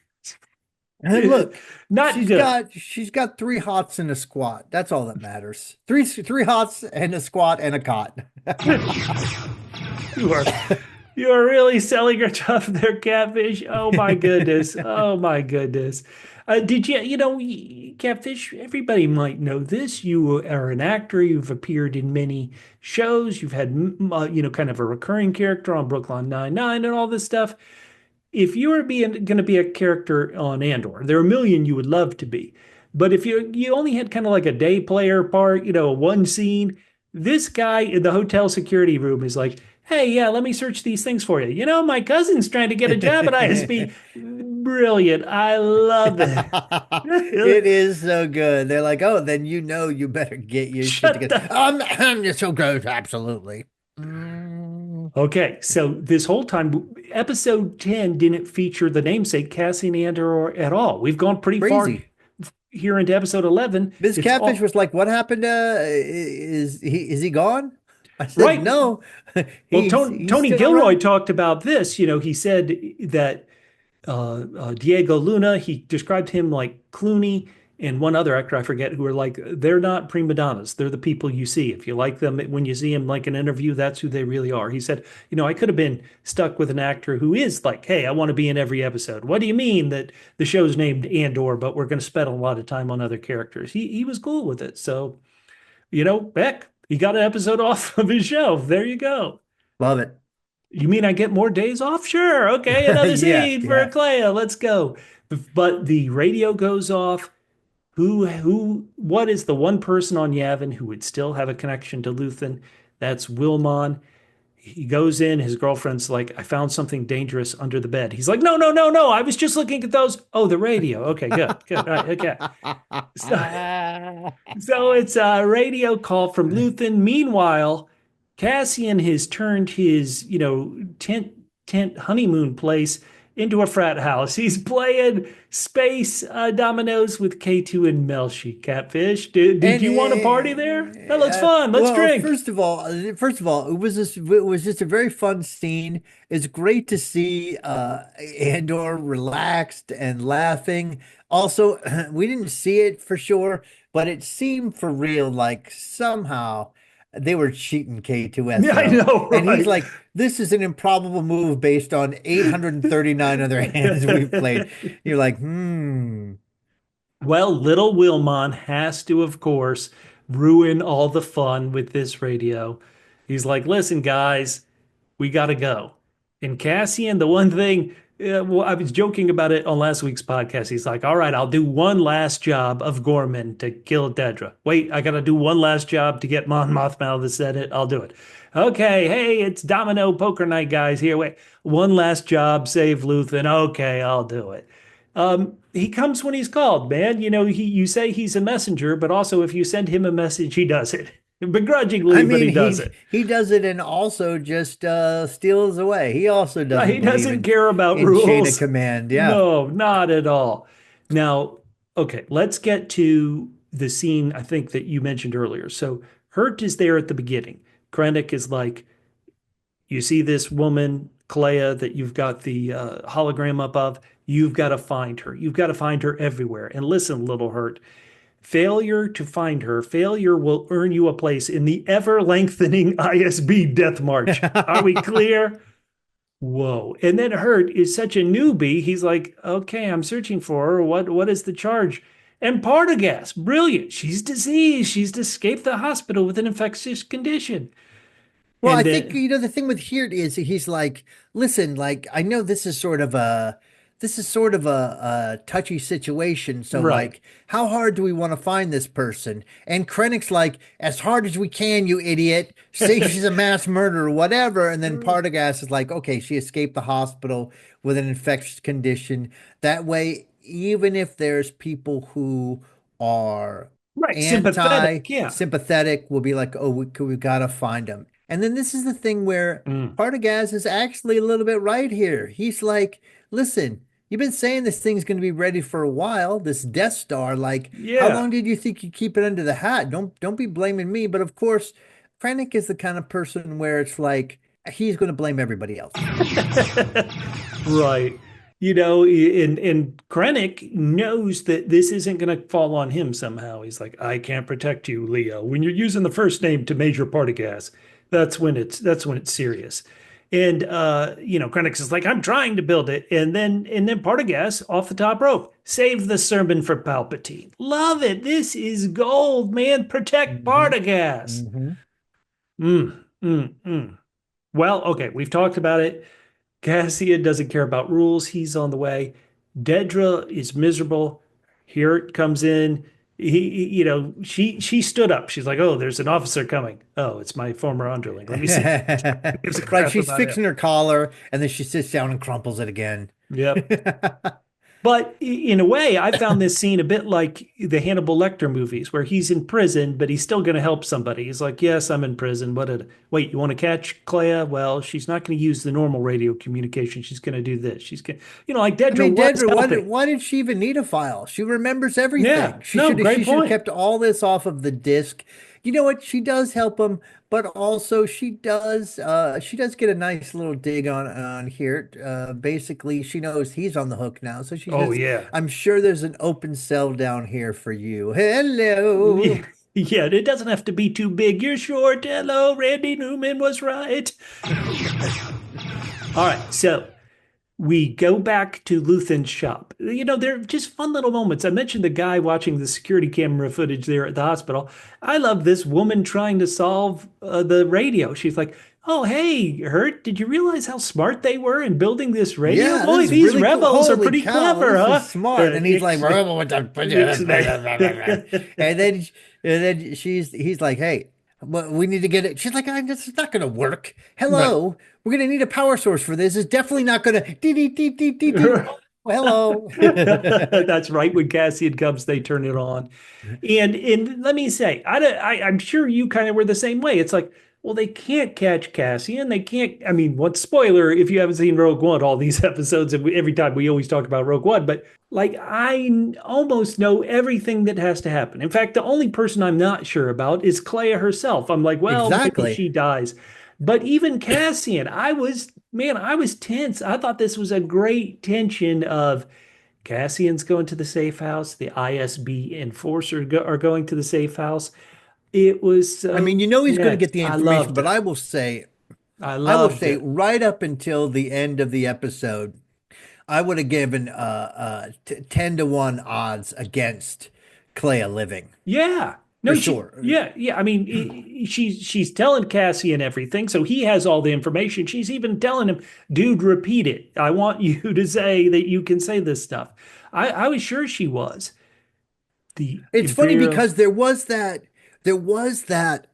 and look, not good. She's got 3 hots and a squat. That's all that matters. Three hots and a squat and a cot. You are really selling her tough there, Catfish. Oh my goodness. Oh my goodness. Did Catfish, everybody might know this. You are an actor. You've appeared in many shows. You've had, kind of a recurring character on Brooklyn Nine-Nine and all this stuff. If you were going to be a character on Andor, there are a million you would love to be. But if you only had kind of like a day player part, one scene, this guy in the hotel security room is like, hey, yeah, let me search these things for you. My cousin's trying to get a job at ISB. Brilliant. I love it. It is so good. They're like, oh, then you better get your shit together. You're so good. Absolutely. Okay, so this whole time, episode 10 didn't feature the namesake Cassian Andor at all. We've gone pretty far here into episode 11. This Catfish was like, what happened? Is he gone? I said, right. No. Well, Tony Gilroy talked about this. He said that Diego Luna, he described him like Clooney and one other actor, I forget, who are like, they're not prima donnas. They're the people you see. If you like them, when you see them like an interview, that's who they really are. He said, I could have been stuck with an actor who is like, hey, I want to be in every episode. What do you mean that the show's named Andor, but we're going to spend a lot of time on other characters? He was cool with it. So, Beck, he got an episode off of his show. There you go. Love it. You mean I get more days off? Sure. Okay. Another scene for Kleya. Let's go. But the radio goes off. What is the one person on Yavin who would still have a connection to Luthen? That's Wilmon. He goes in, his girlfriend's like, I found something dangerous under the bed. He's like, no. I was just looking at those. Oh, the radio. Okay, good. All right, okay. So it's a radio call from Luthen. Meanwhile, Cassian has turned his, tent honeymoon place into a frat house. He's playing space dominoes with K2 and Melshi. Catfish. Did you want to party there? That looks fun. Let's drink. First of all, it was just a very fun scene. It's great to see Andor relaxed and laughing. Also, we didn't see it for sure, but it seemed for real like somehow they were cheating K2S. Yeah, I know. Right? And he's like, this is an improbable move based on 839 other hands we've played. You're like, Well, little Wilmon has to, of course, ruin all the fun with this radio. He's like, listen, guys, we got to go. And Cassian, the one thing, I was joking about it on last week's podcast. He's like, all right, I'll do one last job of Gorman to kill Dedra. Wait, I got to do one last job to get Mothma out of the Senate. I'll do it. Okay, hey, it's Domino Poker Night, guys. Here, wait, one last job, save Luthen. Okay, I'll do it. He comes when he's called, man. You say he's a messenger, but also if you send him a message, he does it. Begrudgingly, but he does it. He does it and also just steals away. He also doesn't. He doesn't care about rules. Chain of command, yeah. No, not at all. Now, okay, let's get to the scene I think that you mentioned earlier. So Hurt is there at the beginning. Krennic is like, you see this woman, Kleya, that you've got the hologram up of. You've got to find her. You've got to find her everywhere. And listen, little Hurt. Failure to find her, failure will earn you a place in the ever-lengthening ISB death march. Are we clear? Whoa. And then Hurt is such a newbie. He's like, okay, I'm searching for her. What is the charge? And Partagaz, brilliant. She's diseased. She's escaped the hospital with an infectious condition. Well, and I think, the thing with Hirt is he's like, listen, like, I know this is sort of a touchy situation. So like, how hard do we want to find this person? And Krennic's like, as hard as we can, you idiot. Say she's a mass murderer, whatever. And then Partagaz is like, okay, she escaped the hospital with an infectious condition. That way, even if there's people who are Right. Sympathetic. Yeah. anti-sympathetic, will be like, oh, we gotta find them. And then this is the thing where Mm. Partagaz is actually a little bit right here. He's like, listen, you've been saying this thing's going to be ready for a while, this Death Star. Like, how Yeah. long did you think you keep it under the hat? Don't be blaming me. But of course, Krennic is the kind of person where it's like he's going to blame everybody else. Right. And Krennic knows that this isn't going to fall on him somehow. He's like, I can't protect you, Leo. When you're using the first name to Major Partagaz, that's when it's serious. And Krennic's is like, I'm trying to build it. And then Partagaz off the top rope. Save the sermon for Palpatine. Love it. This is gold, man. Protect Mhm. Partagaz. Mhm. Mm, mm, mm. Well, okay, we've talked about it. Cassian doesn't care about rules. He's on the way. Dedra is miserable. Here it comes in. She stood up. She's like, "Oh, there's an officer coming. Oh, it's my former underling. Let me see." Who gives a Right, crap she's about him? fixing her collar, and then she sits down and crumples it again. Yep. But in a way, I found this scene a bit like the Hannibal Lecter movies, where he's in prison, but he's still going to help somebody. He's like, "Yes, I'm in prison. Wait, you want to catch Kleya? Well, she's not going to use the normal radio communication. She's going to do this. She's going, like I Dedra mean, was Dedra, helping. why did she even need a file? She remembers Yeah, everything. no, great She should have point. kept all this off of the disc. You know what? She does help him, but also she does get a nice little dig on here. Basically, she knows he's on the hook now, so she Oh says, yeah, "I'm sure there's an open cell down here for you." Hello. yeah. It doesn't have to be too big. You're short. Hello, Randy Newman was right. All right, so we go back to Luthen's shop. They're just fun little moments. I mentioned the guy watching the security camera footage there at the hospital. I love this woman trying to solve the radio. She's like, "Oh, hey, Hurt, did you realize how smart they were in building this radio? Yeah, this Boy, is these really cool. rebels are Holy pretty cow, clever, this huh?" is smart. And he's like, and then he's like, hey, we need to get it. She's like, this is not going to work. Right. Hello, we're going to need a power source for this. It's definitely not going to. Dee, dee, dee, dee, dee, dee. Hello. That's right. When Cassian comes, they turn it on. And let me say, I'm sure you kind of were the same way. It's like, well, they can't catch Cassian. They can't. I mean, what spoiler if you haven't seen Rogue One? All these episodes, and every time we always talk about Rogue One, but like almost know everything that has to happen. In fact, the only person I'm not sure about is Kleya herself. I'm like, well, maybe Exactly. she dies. But even Cassian, I was tense. I thought this was a great tension of Cassian's going to the safe house. The ISB enforcers are going to the safe house. It was I so mean, he's going to tense. get the I information, loved but it. I I will loved say, it. right up until the end of the episode, I would have given 10 to 1 odds against Clea living Yeah. for No, sure. yeah. I mean, she's telling Cassian everything, so he has all the information. She's even telling him, dude, repeat it. I want you to say that you can say this stuff. I was sure she was. The It's funny Imperial. because there was that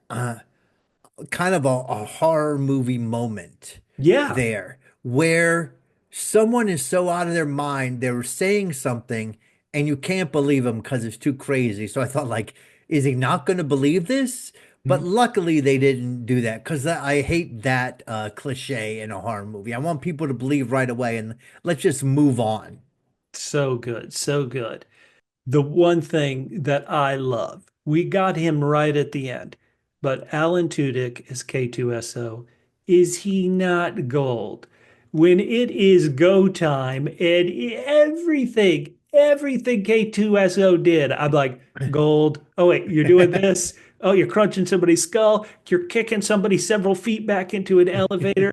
kind of a horror movie moment Yeah. there where someone is so out of their mind, they were saying something and you can't believe them because it's too crazy. So I thought, like, is he not going to believe this? But luckily they didn't do that because I hate that cliche in a horror movie. I want people to believe right away and let's just move on. So good. So good. The one thing that I love, we got him right at the end, but Alan Tudyk is K2SO. Is he not gold? When it is go time and everything K2SO did, I'm like, gold. Oh, wait, you're doing this? Oh, you're crunching somebody's skull. You're kicking somebody several feet back into an elevator.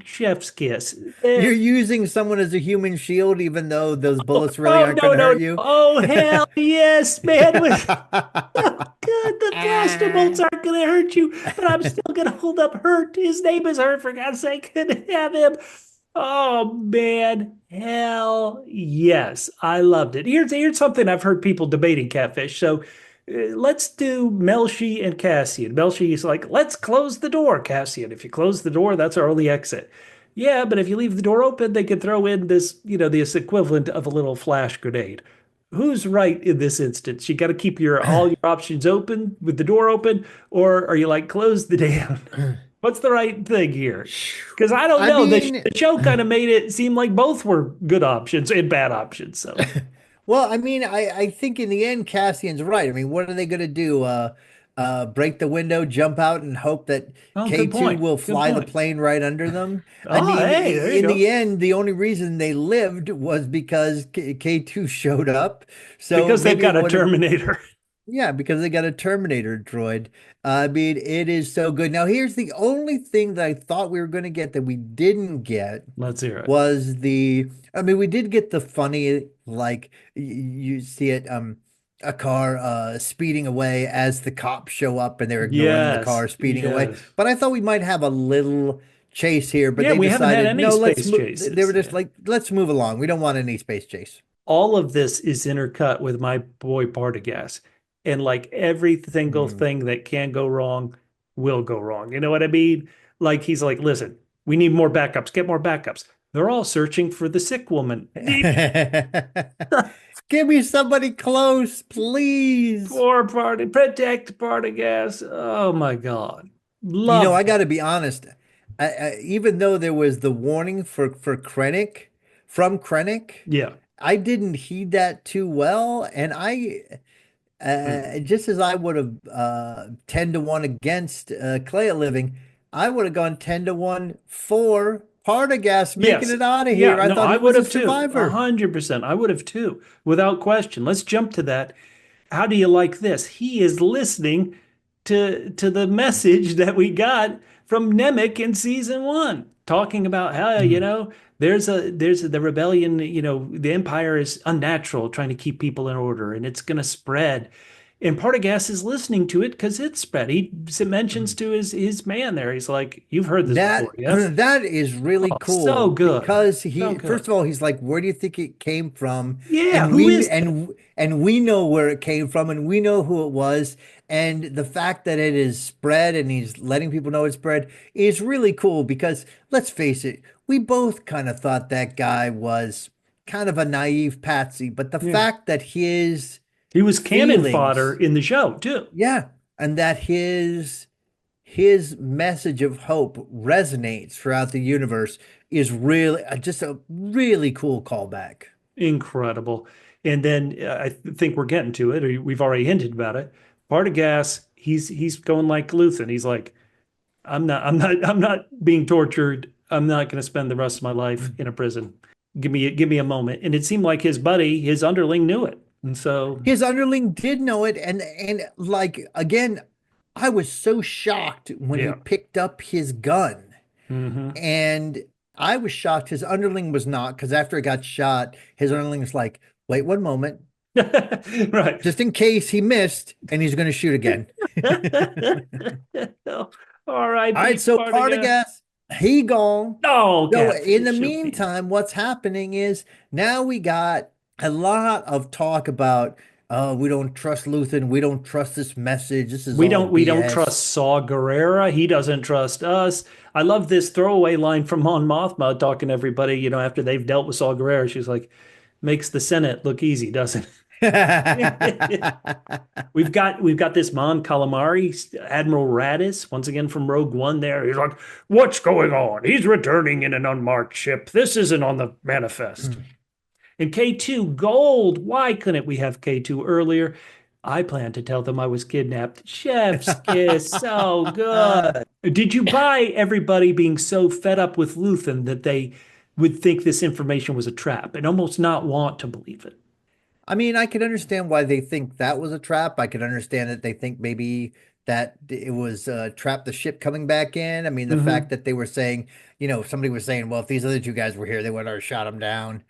Chef's kiss. You're using someone as a human shield, even though those bullets really Oh, aren't no, going to no, hurt no. you. Oh, hell yes, man. It was oh, good. The blaster bolts aren't going to hurt you, but I'm still going to hold up Hurt. His name is Hurt, for God's sake. Couldn't have him. Oh, man. Hell yes. I loved it. Here's something I've heard people debating Catfish. So let's do Melshi and Cassian. Melshi is like, let's close the door, Cassian. If you close the door, that's our only exit. Yeah, but if you leave the door open, they could throw in this, this equivalent of a little flash grenade. Who's right in this instance? You got to keep all your options open with the door open, or are you like close the damn? What's the right thing here? Because I don't I know. mean, The show kind of made it seem like both were good options and bad options. So well, I mean, I think in the end, Cassian's right. I mean, what are they going to do? Break the window, jump out, and hope that oh, good K2 point. will Good fly the point. plane right under them? I Oh, mean, hey, there you in go. the end, the only reason they lived was because K2 showed up. So Because they've maybe it got a would have, Terminator. yeah, because they got a Terminator droid. I mean, it is so good. Now, here's the only thing that I thought we were going to get that we didn't get Let's hear it. was I mean, we did get the funny, like you see it, a car speeding away as the cops show up and they're ignoring the Yes, car speeding away. yes. But I thought we might have a little chase here, but Yeah, they we haven't had decided, any no, let's space move. They chases. were just Yeah. like, let's move along. We don't want any space chase. All of this is intercut with my boy Partagaz. And like every single Mm. thing that can go wrong will go wrong. You know what I mean? Like he's like, listen, we need more backups. Get more backups. They're all searching for the sick woman. Give me somebody close, please. Poor party. Protect Partagaz. Oh my God. You know, Love I that. got to be honest. Even though there was the warning for Krennic from Krennic, Yeah. I didn't heed that too well, and Mm. just as I would have 10 to 1 against Kleya living, I would have gone 10 to 1 for Partagaz making Yes. it out of Yeah. here. I No, thought I he would was a have too. survivor. 100%. I would have too, without question. Let's jump to that. How do you like this? He is listening to the message that we got from Nemec in season 1, talking about how, there's the rebellion, the Empire is unnatural, trying to keep people in order, and it's going to spread. And Partagaz is listening to it because it's spread. He mentions to his man there. He's like, "You've heard this before, That yes?" that is really Oh, so cool good, because so he first good. of all he's like, where do you think it came from? Yeah, And who we is that? and we know where it came from and we know who it was. And the fact that it is spread and he's letting people know it's spread is really cool because let's face it, we both kind of thought that guy was kind of a naive patsy, but the Yeah, fact that his he was cannon fodder feelings, in the show too. yeah, and that his message of hope resonates throughout the universe is really just a really cool callback. Incredible. And then I think we're getting to it, or we've already hinted about it. Partagaz, he's going like Luthen. He's like, I'm not being tortured. I'm not going to spend the rest of my life in a prison. Give me a moment. And it seemed like his buddy, his underling, knew it. And so, His underling did know it, and like again, I was so shocked when he yeah. picked up his gun, Hmm. and I was shocked his underling was not because after he got shot, his underling was like, "Wait 1 moment, Right. just in case he missed, and he's going to shoot again." All All right, right, Pete so Partagaz. Partagaz, he gone. Oh, So in the catfish. Okay. meantime, what's happening is now we got a lot of talk about, we don't trust Luthen, we don't trust this message, this is all We don't BS. trust Saw Gerrera. He doesn't trust us. I love this throwaway line from Mon Mothma talking to everybody, after they've dealt with Saw Gerrera. She's like, makes the Senate look easy, doesn't it? We've got this Mon Calamari, Admiral Radis, once again from Rogue One there. He's like, what's going on? He's returning in an unmarked ship. This isn't on the manifest. And K2 gold. Why couldn't we have K2 earlier? I planned to tell them I was kidnapped. Chef's kiss. So good. Did you buy everybody being so fed up with Luthen that they would think this information was a trap and almost not want to believe it? I mean, I can understand why they think that was a trap. I can understand that they think maybe that it was trap the ship coming back in. I mean, the fact Hmm. that they were saying, somebody was saying, well, if these other two guys were here, they would have shot him down.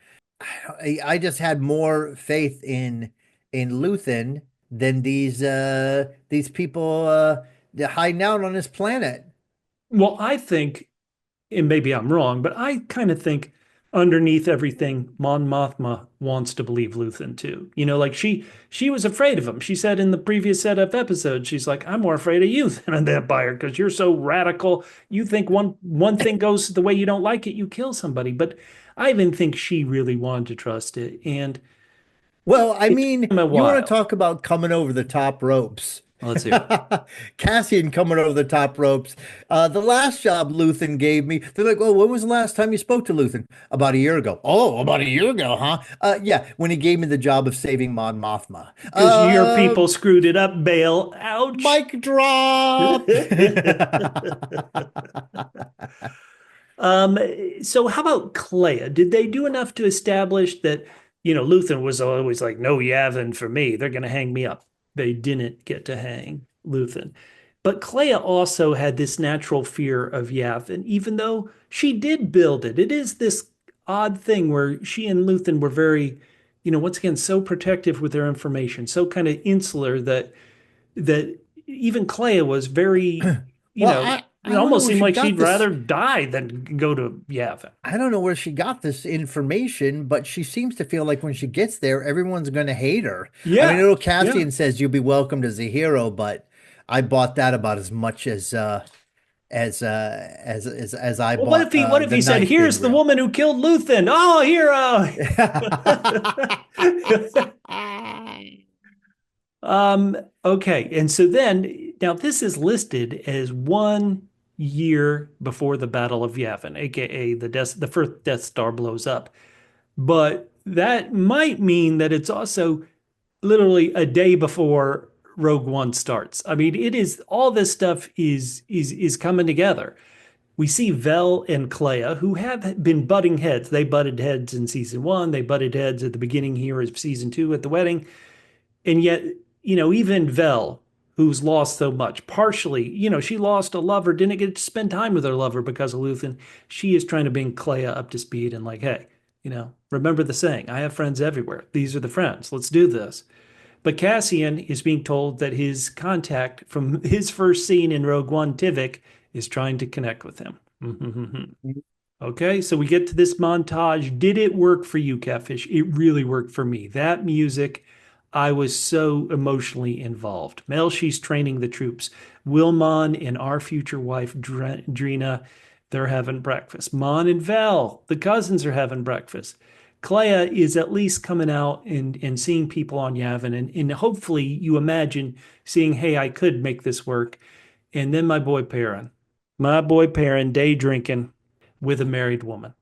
I just had more faith in Luthen than these people hiding out on this planet. Well, I think, and maybe I'm wrong, but I kind of think underneath everything, Mon Mothma wants to believe Luthen too. Like she was afraid of him. She said in the previous set of episodes, she's like, I'm more afraid of you than an Empire because you're so radical. You think one thing goes the way you don't like it, you kill somebody. But I even think she really wanted to trust it, and Well, I it took mean, him a you want to while. talk about coming over the top ropes. Let's hear it. Cassian coming over the top ropes. The last job Luthen gave me, they're like, oh, when was the last time you spoke to Luthen? About a year ago. Oh, about a year ago, huh? Yeah, when he gave me the job of saving Mon Mothma. Because your people screwed it up, Bale. Ouch. Mic drop. Um, so how about Kleya? Did they do enough to establish that, Luthen was always like, no Yavin for me. They're going to hang me up. They didn't get to hang Luthen. But Kleya also had this natural fear of Yavin, even though she did build it. It is this odd thing where she and Luthen were very, once again, so protective with their information, so kind of insular that even Kleya was very, Well, I it don't know almost where seemed she like got she'd this. rather die than go to Yavin. I don't know where she got this information, but she seems to feel like when she gets there, everyone's going to hate her. I mean, Yeah, little yeah. Cassian says you'll be welcomed as a hero, but I bought that about as much as I Well, what if bought he the said, knife being "Here's the real. woman who killed Luthen"? Oh, hero. Um, okay, and so then now this is listed as 1 year before the Battle of Yavin, aka the first Death Star blows up. But that might mean that it's also literally a day before Rogue One starts. I mean, it is all this stuff is coming together. We see Vel and Kleya, who have been butting heads. They butted heads in season one. They butted heads at the beginning here of season two at the wedding. And yet, even Vel, who's lost so much, partially, she lost a lover, didn't get to spend time with her lover because of Luthen. She is trying to bring Kleya up to speed and like, hey, remember the saying, I have friends everywhere. These are the friends. Let's do this. But Cassian is being told that his contact from his first scene in Rogue One, Tivik, is trying to connect with him. Okay, so we get to this montage. Did it work for you, Catfish? It really worked for me. That music, I was so emotionally involved. Melshi's training the troops. Wilmon and our future wife, Drina, they're having breakfast. Mon and Val, the cousins, are having breakfast. Kleya is at least coming out and seeing people on Yavin, and hopefully you imagine seeing, hey, I could make this work. And then my boy Perrin, day drinking with a married woman.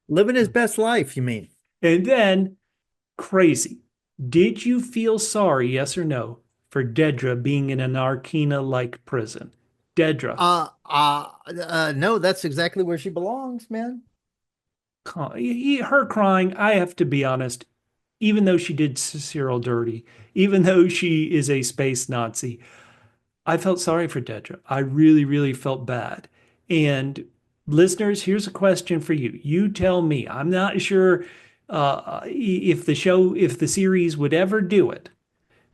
Living his best life, you mean? And then crazy. Did you feel sorry, yes or no, for Dedra being in an Arkina-like prison? Dedra, No, that's exactly where she belongs, man. her crying, I have to be honest, even though she did Syril dirty, even though she is a space Nazi, I felt sorry for Dedra. I really, really felt bad. And listeners, here's a question for you. You tell me. I'm not sure if the series would ever do it.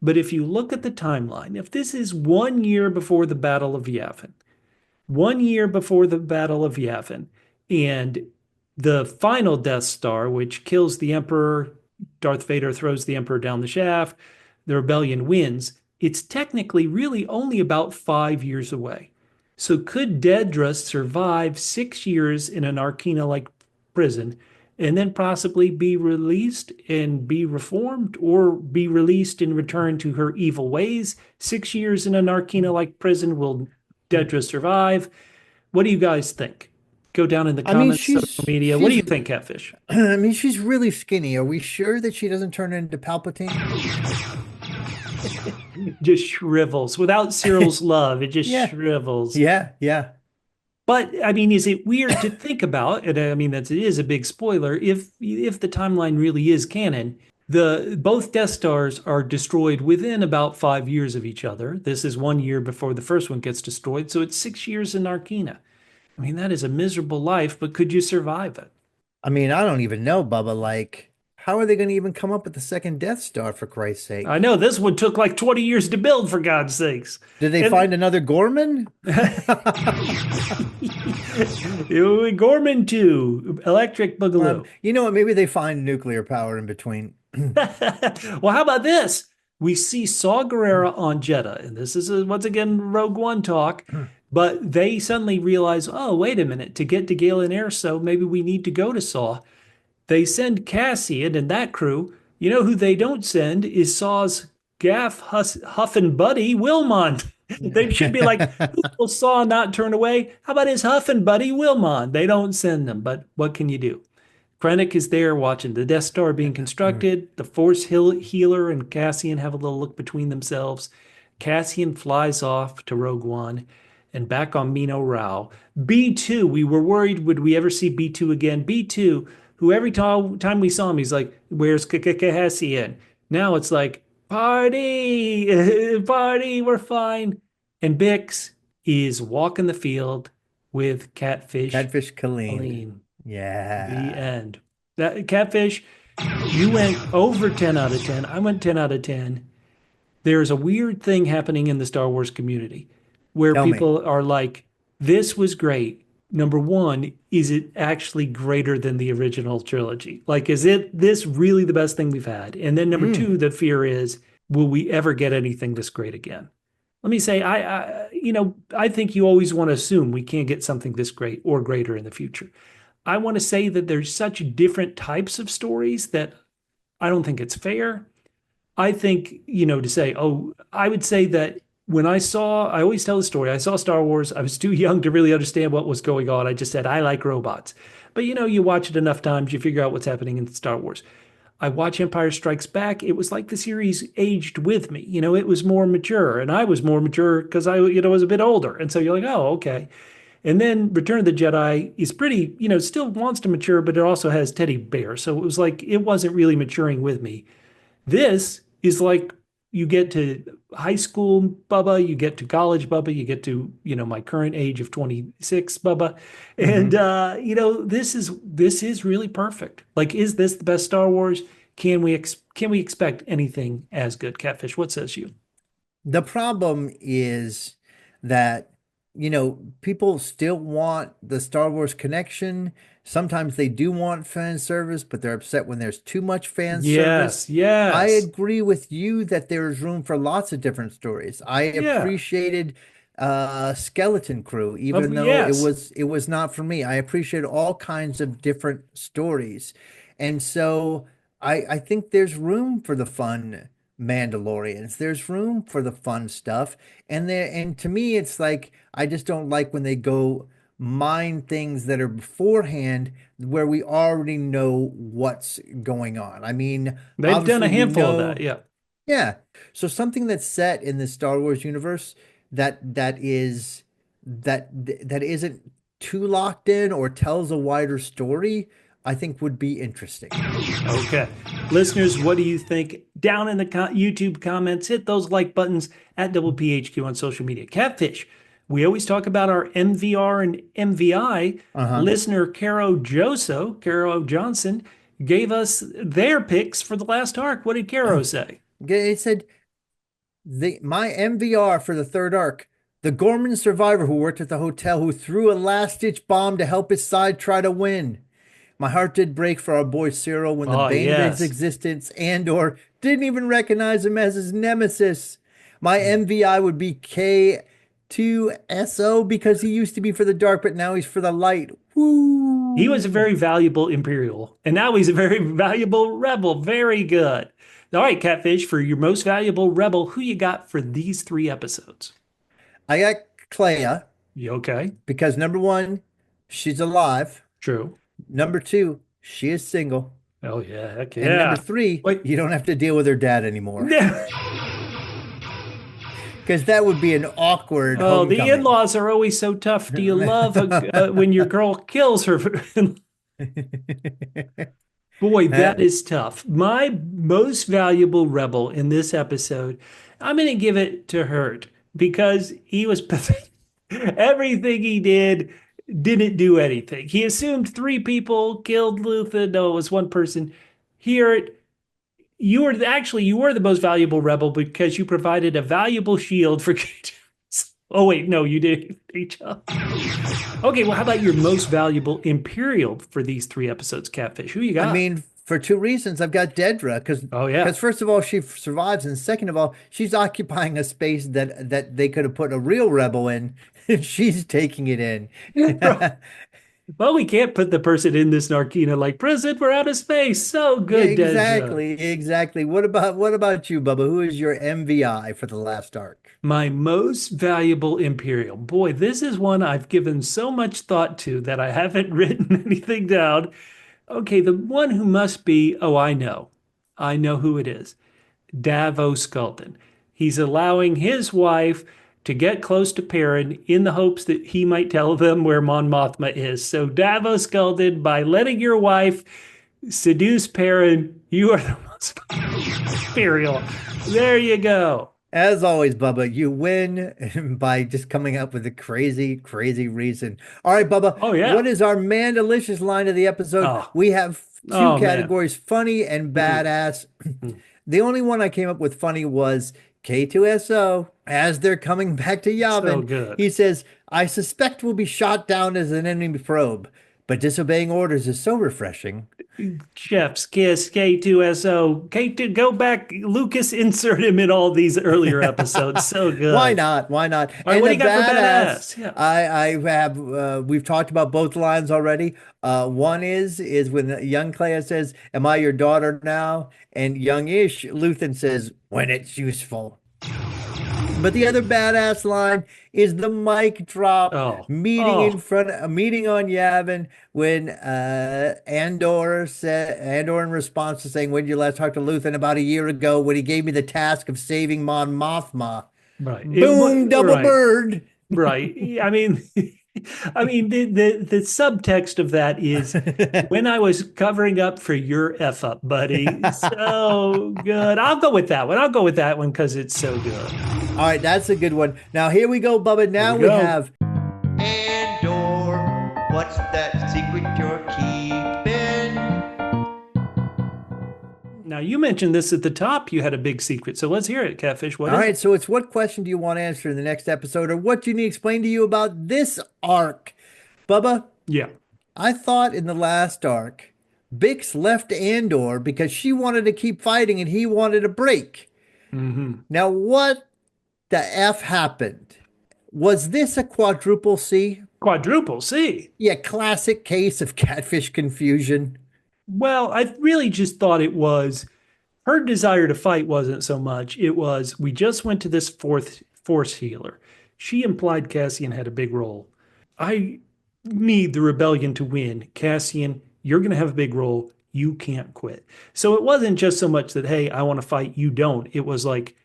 But if you look at the timeline, if this is 1 year before the Battle of Yavin, 1 year before the Battle of Yavin, and the final Death Star, which kills the Emperor, Darth Vader throws the Emperor down the shaft, the rebellion wins, it's technically really only about 5 years away. So could Dedra survive 6 years in an Arkina like prison and then possibly be released and be reformed, or be released and return to her evil ways? 6 years in an Arkina like prison, will Dedra survive? What do you guys think? Go down in the I mean, comments, social media. What do you think, Catfish? I mean, she's really skinny. Are we sure that she doesn't turn into Palpatine? Just shrivels. Without Syril's love, it just Yeah, shrivels. yeah. But I mean, is it weird to think about? And I mean, it is a big spoiler. If the timeline really is canon, the both Death Stars are destroyed within about 5 years of each other. This is 1 year before the first one gets destroyed, so it's 6 years in Arkina. I mean, that is a miserable life, but could you survive it? I mean, I don't even know, Bubba. Like, How are they going to even come up with the second Death Star, for Christ's I sake? know this one took like 20 years to build, for God's sakes. Did they And find another Gorman? Gorman 2, Electric Boogaloo. You know what? Maybe they find nuclear power in between. Well, how about this? We see Saw Gerrera on Jedha, and this is once again Rogue One talk. But they suddenly realize, oh, wait a minute, to get to Galen Erso, maybe we need to go to Saw. They send Cassian and that crew. You know who they don't send is Saw's huffing buddy, Wilmon. They should be like, who will Saw not turn away? How about his huffing buddy, Wilmon? They don't send them, but what can you do? Krennic is there watching the Death Star being constructed. The Force Healer and Cassian have a little look between themselves. Cassian flies off to Rogue One and back on Mino Rao. B2, we were worried, would we ever see B2 again? B2, who every time we saw him, he's like, where's Cassian? Now it's like, party, party, we're fine. And Bix is walking the field with Catfish. Catfish Colleen. Colleen. Yeah. The end. That Catfish, you went over 10 out of 10. I went 10 out of 10. There's a weird thing happening in the Star Wars community where Tell me. people are like, this was great. Number one, is it actually greater than the original trilogy? Like, is this really the best thing we've had? And then number two, the fear is, will we ever get anything this great again? Let me say, I think you always want to assume we can't get something this great or greater in the future. I want to say that there's such different types of stories that I don't think it's fair. I think, to say, I would say that I always tell the story. I saw Star Wars. I was too young to really understand what was going on. I just said, I like robots. But, you watch it enough times, you figure out what's happening in Star Wars. I watch Empire Strikes Back. It was like the series aged with me. It was more mature. And I was more mature because I, was a bit older. And so you're like, oh, okay. And then Return of the Jedi is pretty, still wants to mature, but it also has teddy bear. So it was like, it wasn't really maturing with me. This is like, you get to high school Bubba, you get to college Bubba, you get to, my current age of 26 Bubba. And, this is really perfect. Like, is this the best Star Wars? Can we expect anything as good? Catfish, what says you? The problem is that, people still want the Star Wars connection. Sometimes they do want fan service, but they're upset when there's too much fan service. Yes. I agree with you that there is room for lots of different stories. I appreciated Skeleton Crew, even though it was not for me. I appreciate all kinds of different stories. And so I think there's room for the fun Mandalorians. There's room for the fun stuff. And to me, it's like, I just don't like when they go mine things that are beforehand where we already know what's going on. I mean, they've done a handful of that. Yeah. Yeah. So something that's set in the Star Wars universe that isn't too locked in or tells a wider story, I think would be interesting. Okay. Listeners, what do you think? Down in the YouTube comments, hit those like buttons at WPHQ on social media. Catfish, we always talk about our MVR and MVI. Listener Caro Johnson, gave us their picks for the last arc. What did Caro say? It said, my MVR for the third arc, the Gorman survivor who worked at the hotel who threw a last-ditch bomb to help his side try to win. My heart did break for our boy Syril when the bane of his existence, Andor didn't even recognize him as his nemesis. My MVI would be K2SO because he used to be for the dark, but now he's for the light. Woo! He was a very valuable Imperial, and now he's a very valuable Rebel. Very good. All right, Catfish, for your most valuable Rebel, who you got for these 3 episodes? I got Kleya. You okay? Because number 1, she's alive. True. Number 2, she is single. Oh, yeah. Heck yeah. And number 3, you don't have to deal with her dad anymore. Because that would be an awkward homecoming. The in-laws are always so tough. Do you love when your girl kills her? Boy, that is tough. My most valuable Rebel in this episode, I'm going to give it to Hurt because he was pathetic. Everything he didn't do anything. He assumed 3 people killed Luthen. No, it was 1 person. Here, you were the most valuable rebel because you provided a valuable shield for. Oh wait, no, you did. Okay, well, how about your most valuable Imperial for these 3 episodes, Catfish? Who you got? I mean, for 2 reasons, I've got Dedra because first of all, she survives, and second of all, she's occupying a space that they could have put a real rebel in, and she's taking it in. Well, we can't put the person in this Narkina like prison. We're out of space. So good, Yeah, Dedra. exactly. What about you, Bubba? Who is your MVI for the last arc? My most valuable Imperial. Boy, this is one I've given so much thought to that I haven't written anything down. Okay, the one who must be, oh, I know. I know who it is. Davos Skulden. He's allowing his wife to get close to Perrin in the hopes that he might tell them where Mon Mothma is. So Davos Skulden, by letting your wife seduce Perrin, you are the most Imperial. There you go. As always, Bubba, you win by just coming up with a crazy, crazy reason. All right, Bubba. Oh, yeah. What is our Mandolicious line of the episode? Oh. We have 2 categories, man. Funny and badass. The only one I came up with funny was K2SO. As they're coming back to Yavin, So good. he says, I suspect we'll be shot down as an enemy probe, but disobeying orders is so refreshing. Chef's kiss, K2SO. K2, go back. Lucas, insert him in all these earlier episodes. So good. Why not? Why not? All right, what do you got for badass? Yeah. I have, we've talked about both lines already. One is when young Kleya says, am I your daughter now? And youngish Luthen says, when it's useful. But the other badass line is the mic drop meeting on Yavin when Andor in response to saying, when did you last talk to Luthen? About a year ago, when he gave me the task of saving Mon Mothma. Right. Boom, double bird. Right. I mean, the subtext of that is when I was covering up for your F up, buddy. So good. I'll go with that one because it's so good. All right, that's a good one. Now here we go, Bubba. Now we have Andor. What's that secret you're keeping? Now you mentioned this at the top. You had a big secret, so let's hear it, Catfish. All right, so it's what question do you want answered in the next episode, or what do you need explained to you about this arc, Bubba? Yeah, I thought in the last arc, Bix left Andor because she wanted to keep fighting and he wanted a break. Mm-hmm. Now, what the F happened? Was this a quadruple C? Quadruple C? Yeah, classic case of Catfish confusion. Well, I really just thought it was her desire to fight wasn't so much. It was, we just went to this fourth force healer. She implied Cassian had a big role. I need the rebellion to win. Cassian, you're going to have a big role. You can't quit. So it wasn't just so much that, hey, I want to fight, you don't. It was like,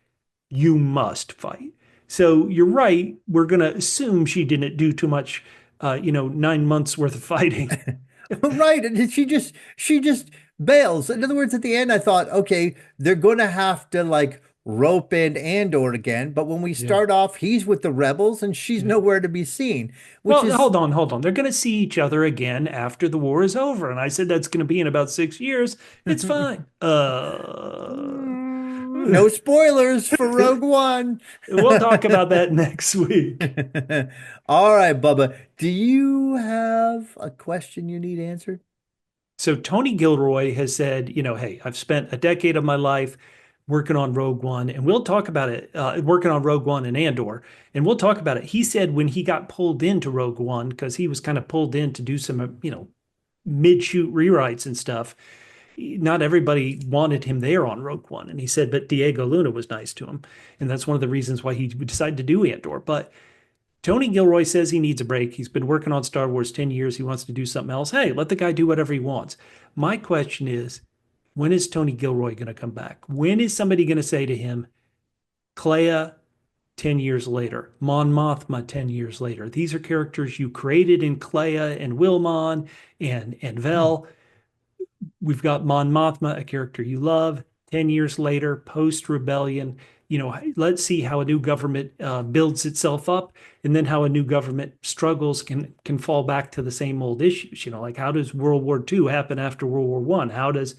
you must fight. So you're right. We're going to assume she didn't do too much, 9 months worth of fighting. Right. And she just bails. In other words, at the end, I thought, okay, they're going to have to like rope in Andor again. But when we start off, he's with the rebels and she's nowhere to be seen. Hold on. They're going to see each other again after the war is over. And I said, that's going to be in about 6 years. It's fine. No spoilers for Rogue One. We'll talk about that next week. All right, Bubba. Do you have a question you need answered? So Tony Gilroy has said, hey, I've spent a decade of my life working on Rogue One, and we'll talk about it, working on Rogue One and Andor, and we'll talk about it. He said when he got pulled into Rogue One, because he was kind of pulled in to do some, mid-shoot rewrites and stuff, not everybody wanted him there on Rogue One. And he said, but Diego Luna was nice to him. And that's one of the reasons why he decided to do Andor. But Tony Gilroy says he needs a break. He's been working on Star Wars 10 years. He wants to do something else. Hey, let the guy do whatever he wants. My question is, when is Tony Gilroy going to come back? When is somebody going to say to him, Kleya, 10 years later, Mon Mothma, 10 years later? These are characters you created in Kleya and Wilmon and Vel. We've got Mon Mothma, a character you love. 10 years later, post-rebellion, let's see how a new government builds itself up, and then how a new government struggles can fall back to the same old issues. Like how does World War II happen after World War I? How does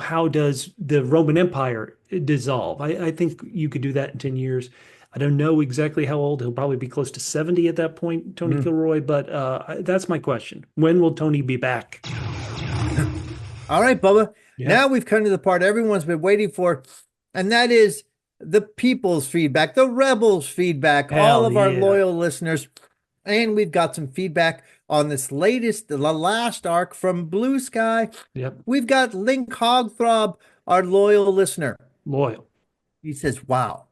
how does the Roman Empire dissolve? I think you could do that in 10 years. I don't know exactly how old. He'll probably be close to 70 at that point, Tony Gilroy, but that's my question. When will Tony be back? All right, Bubba. Yeah. Now we've come to the part everyone's been waiting for, and that is the people's feedback, the rebels' feedback, all of our loyal listeners. And we've got some feedback on this the last arc from Blue Sky. Yep. We've got Link Hogthrob, our loyal listener. Loyal. He says, wow,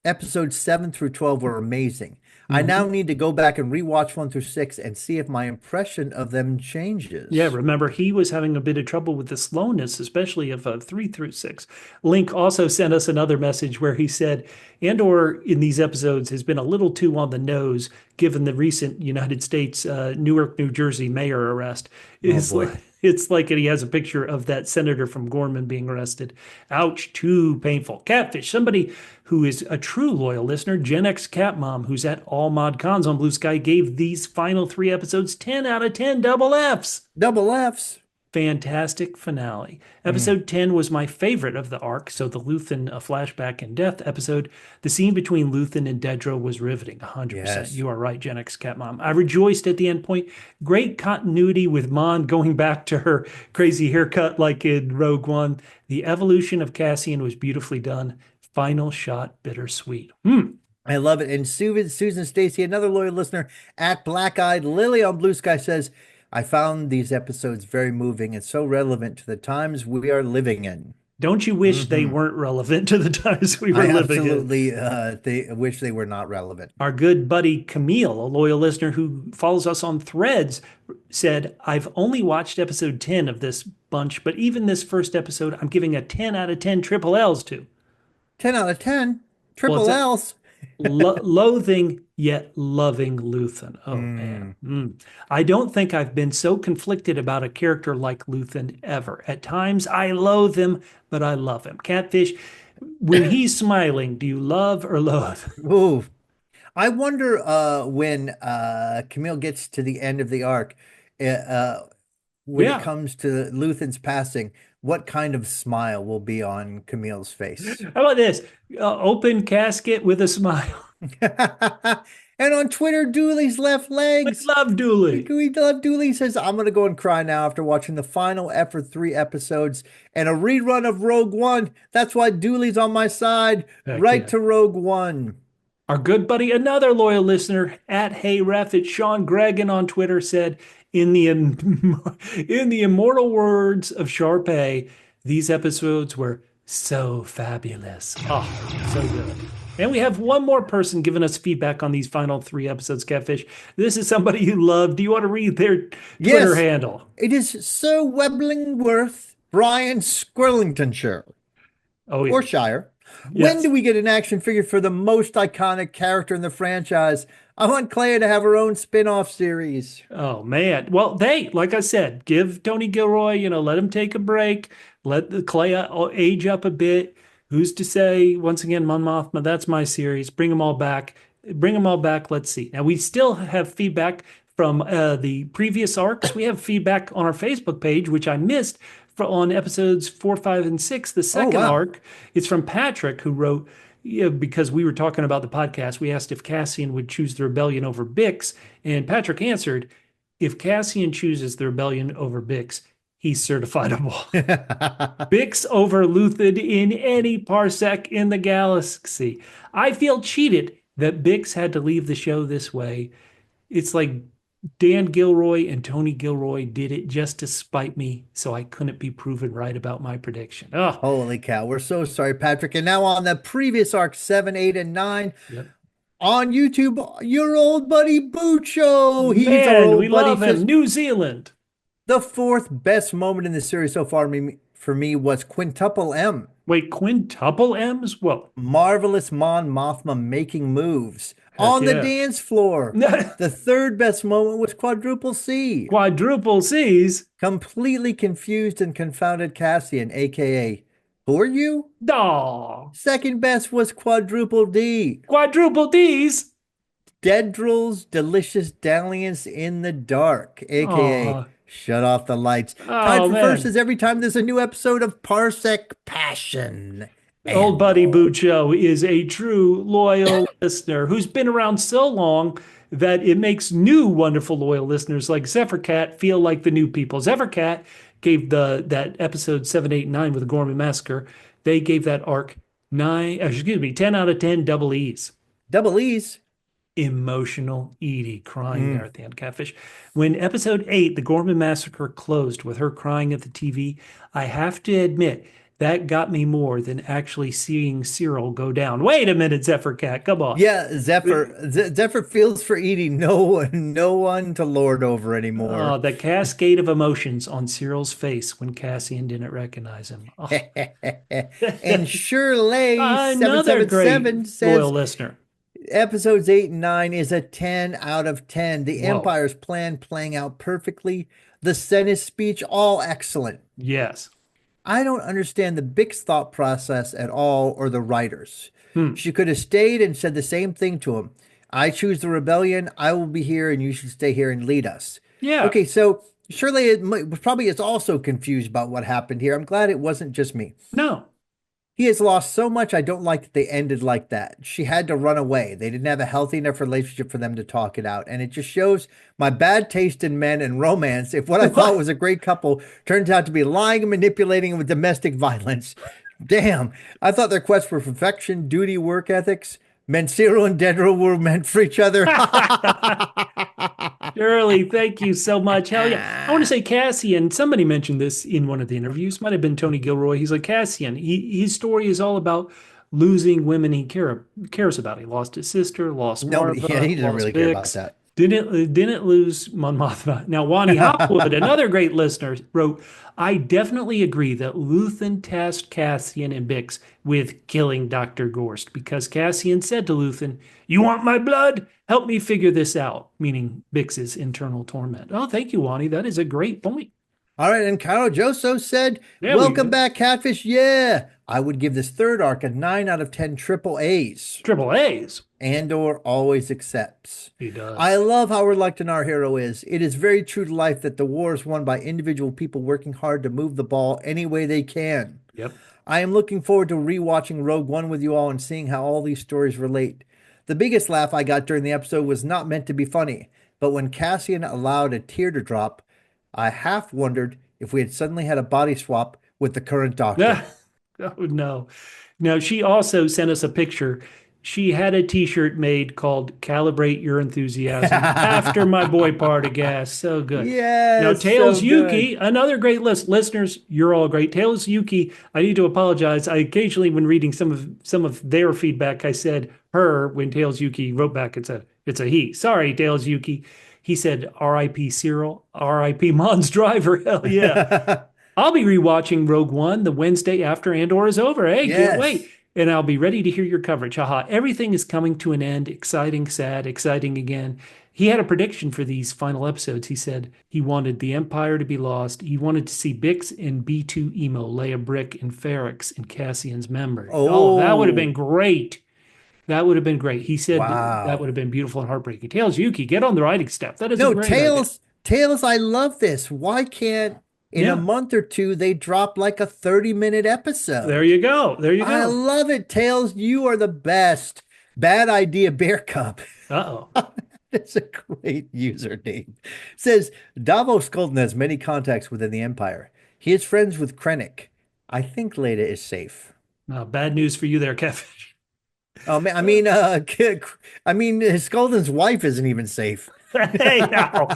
episodes 7 through 12 were amazing. I now need to go back and rewatch 1 through 6 and see if my impression of them changes. Yeah, remember, he was having a bit of trouble with the slowness, especially of 3 through 6. Link also sent us another message where he said, Andor in these episodes has been a little too on the nose, given the recent United States, Newark, New Jersey mayor arrest. It's like he has a picture of that senator from Gorman being arrested. Ouch, too painful. Catfish, somebody who is a true loyal listener, Gen X Cat Mom, who's at all mod cons on Blue Sky, gave these final 3 episodes 10 out of 10 double Fs. Double Fs. Fantastic finale. Episode 10 was my favorite of the arc, so the Luthen flashback and death episode. The scene between Luthen and Dedra was riveting, 100%. Yes. You are right, Gen X Cat Mom. I rejoiced at the end point. Great continuity with Mon going back to her crazy haircut like in Rogue One. The evolution of Cassian was beautifully done. Final shot, bittersweet. I love it. And Susan Stacy, another loyal listener at Black Eyed Lily on Blue Sky, says, I found these episodes very moving and so relevant to the times we are living in. Don't you wish they weren't relevant to the times we were living in? Absolutely wish they were not relevant. Our good buddy Camille, a loyal listener who follows us on Threads, said, I've only watched episode 10 of this bunch, but even this first episode, I'm giving a 10 out of 10 triple L's to. 10 out of 10? Triple L's? Loathing yet loving Luthen. Oh, man. I don't think I've been so conflicted about a character like Luthen ever. At times, I loathe him, but I love him. Catfish, when he's smiling, do you love or loathe? Ooh. I wonder when Camille gets to the end of the arc, when it comes to Luthen's passing, what kind of smile will be on Camille's face? How about this? Open casket with a smile. And on Twitter, Dooley's left legs. We love Dooley. We love Dooley. He says, I'm going to go and cry now after watching the final effort 3 episodes and a rerun of Rogue One. That's why Dooley's on my side. To Rogue One. Our good buddy, another loyal listener at Hey Ref, it's Sean Gregan on Twitter, said, in the immortal words of Sharpay, these episodes were so fabulous. Oh, so good. And we have one more person giving us feedback on these final 3 episodes, Catfish. This is somebody you love. Do you want to read their Twitter handle? It is Sir Weblingworth Brian Squirlingtonshire. Oh, yeah. Or Shire. Yes. When do we get an action figure for the most iconic character in the franchise? I want Kleya to have her own spin-off series. Oh, man. Well, like I said, give Tony Gilroy, let him take a break. Let the Kleya age up a bit. Who's to say, once again, Mon Mothma, that's my series. Bring them all back. Let's see. Now, we still have feedback from the previous arcs. We have feedback on our Facebook page, which I missed on episodes 4, 5, and 6, the second arc. It's from Patrick, who wrote, because we were talking about the podcast, we asked if Cassian would choose the rebellion over Bix, and Patrick answered, if Cassian chooses the rebellion over Bix, he's certifiable. Bix over Luthen in any parsec in the galaxy. I feel cheated that Bix had to leave the show this way. It's like Dan Gilroy and Tony Gilroy did it just to spite me, so I couldn't be proven right about my prediction. Oh, holy cow. We're so sorry, Patrick. And now on the previous arc, 7, 8, and 9, on YouTube, your old buddy Bucho. He's our old we love him. New Zealand. The 4th best moment in the series so far for me was Quintuple M. Wait, Quintuple M's? Well, Marvelous Mon Mothma making moves on the dance floor. The 3rd best moment was Quadruple C. Quadruple C's? Completely confused and confounded Cassian, a.k.a. Who are you? Daw. 2nd best was Quadruple D. Quadruple D's? Dedral's delicious dalliance in the dark, aka Aw. shut off the lights. Time Oh, for man. verses every time there's a new episode of Parsec Passion. Old buddy Andor. Buccio is a true loyal listener who's been around so long that it makes new wonderful loyal listeners like Zephyrcat feel like the new people. Zephyrcat gave that episode 7, 8, and 9 with the Gorman Massacre. They gave that arc 10 out of 10 double E's. Double E's. Emotional Edie crying there at the end, Catfish. When episode 8, the Gorman Massacre, closed with her crying at the TV, I have to admit that got me more than actually seeing Syril go down. Wait a minute, Zephyr Cat, come on. Yeah, Zephyr feels for Edie. No one to lord over anymore. The cascade of emotions on Cyril's face when Cassian didn't recognize him. Oh. And Shirley Another 777 great says loyal listener. episodes 8 and 9 is a 10 out of 10. The Whoa. Empire's plan playing out perfectly. The Senate speech, all excellent. Yes. I don't understand the Bix thought process at all, or the writers. Hmm. She could have stayed and said the same thing to him. I choose the rebellion. I will be here, and you should stay here and lead us. Yeah. Okay, so Shirley is also confused about what happened here. I'm glad it wasn't just me. No. He has lost so much. I don't like that they ended like that. She had to run away. They didn't have a healthy enough relationship for them to talk it out. And it just shows my bad taste in men and romance. If what I thought was a great couple turns out to be lying and manipulating with domestic violence. Damn. I thought their quest for perfection, duty, work ethics meant Syril and Dedra were meant for each other. Shirley, thank you so much. Hell yeah. I want to say Cassian, somebody mentioned this in one of the interviews, might have been Tony Gilroy. He's like, Cassian, his story is all about losing women he cares about. He lost his sister, lost Martha, he didn't lost really care about Bix, that. Didn't lose Mon Mothma. Now, Wani Hopwood, another great listener, wrote, I definitely agree that Luthen tasked Cassian and Bix with killing Dr. Gorst because Cassian said to Luthen, you want my blood? Help me figure this out, meaning Bix's internal torment. Oh, thank you, Wani. That is a great point. All right, and Carol Joso said, There we welcome go. back, Catfish. Yeah, I would give this third arc a 9 out of 10 triple A's. Triple A's. Andor always accepts. He does. I love how reluctant our hero is. It is very true to life that the war is won by individual people working hard to move the ball any way they can. Yep. I am looking forward to rewatching Rogue One with you all and seeing how all these stories relate. The biggest laugh I got during the episode was not meant to be funny, but when Cassian allowed a tear to drop, I half wondered if we had suddenly had a body swap with the current Doctor. Oh, no. Now, she also sent us a picture. She had a T-shirt made called Calibrate Your Enthusiasm after my boy Partagaz. So good. Yes. Now, Tails so Yuki, good. another great list. Listeners, you're all great. Tails Yuki, I need to apologize. I occasionally, when reading some of their feedback, I said her when Tails Yuki wrote back and said, it's a he. Sorry, Tails Yuki. He said, R.I.P. Syril, R.I.P. Mon's driver. Hell yeah. I'll be rewatching Rogue One the Wednesday after Andor is over. Hey, Yes. can't wait. And I'll be ready to hear your coverage. Haha. Everything is coming to an end. Exciting, sad, exciting again. He had a prediction for these final episodes. He said he wanted the Empire to be lost. He wanted to see Bix and B2 Emo lay a brick in Ferrix and Cassian's memory. Oh, that would have been great. That would have been great. He said Wow. that would have been beautiful and heartbreaking. Tails Yuki, get on the writing staff. That is a No, great idea. Tails, I love this. Why can't in Yeah. a month or two they drop like a 30-minute episode? There you go. There you I go. love it, Tails. You are the best. Bad idea, Bear Cub. Uh-oh. That's a great username. Says Davos Golden has many contacts within the Empire. He is friends with Krennic. I think Leda is safe. Bad news for you there, Catfish. Oh man, I mean, Skolden's wife isn't even safe. Hey, now.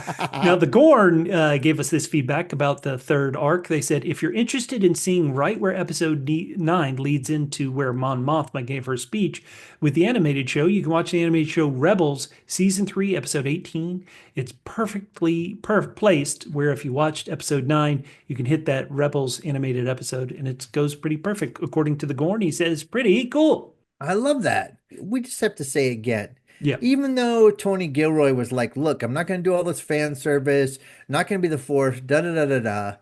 Now, the Gorn gave us this feedback about the third arc. They said, if you're interested in seeing right where episode 9 leads into where Mon Mothma gave her speech with the animated show, you can watch the animated show Rebels, Season 3, Episode 18. It's perfectly placed where if you watched episode 9, you can hit that Rebels animated episode, and it goes pretty perfect. According to the Gorn, he says, pretty cool. I love that. We just have to say again. Yeah. Even though Tony Gilroy was like, look, I'm not going to do all this fan service, not going to be the Force, da-da-da-da-da.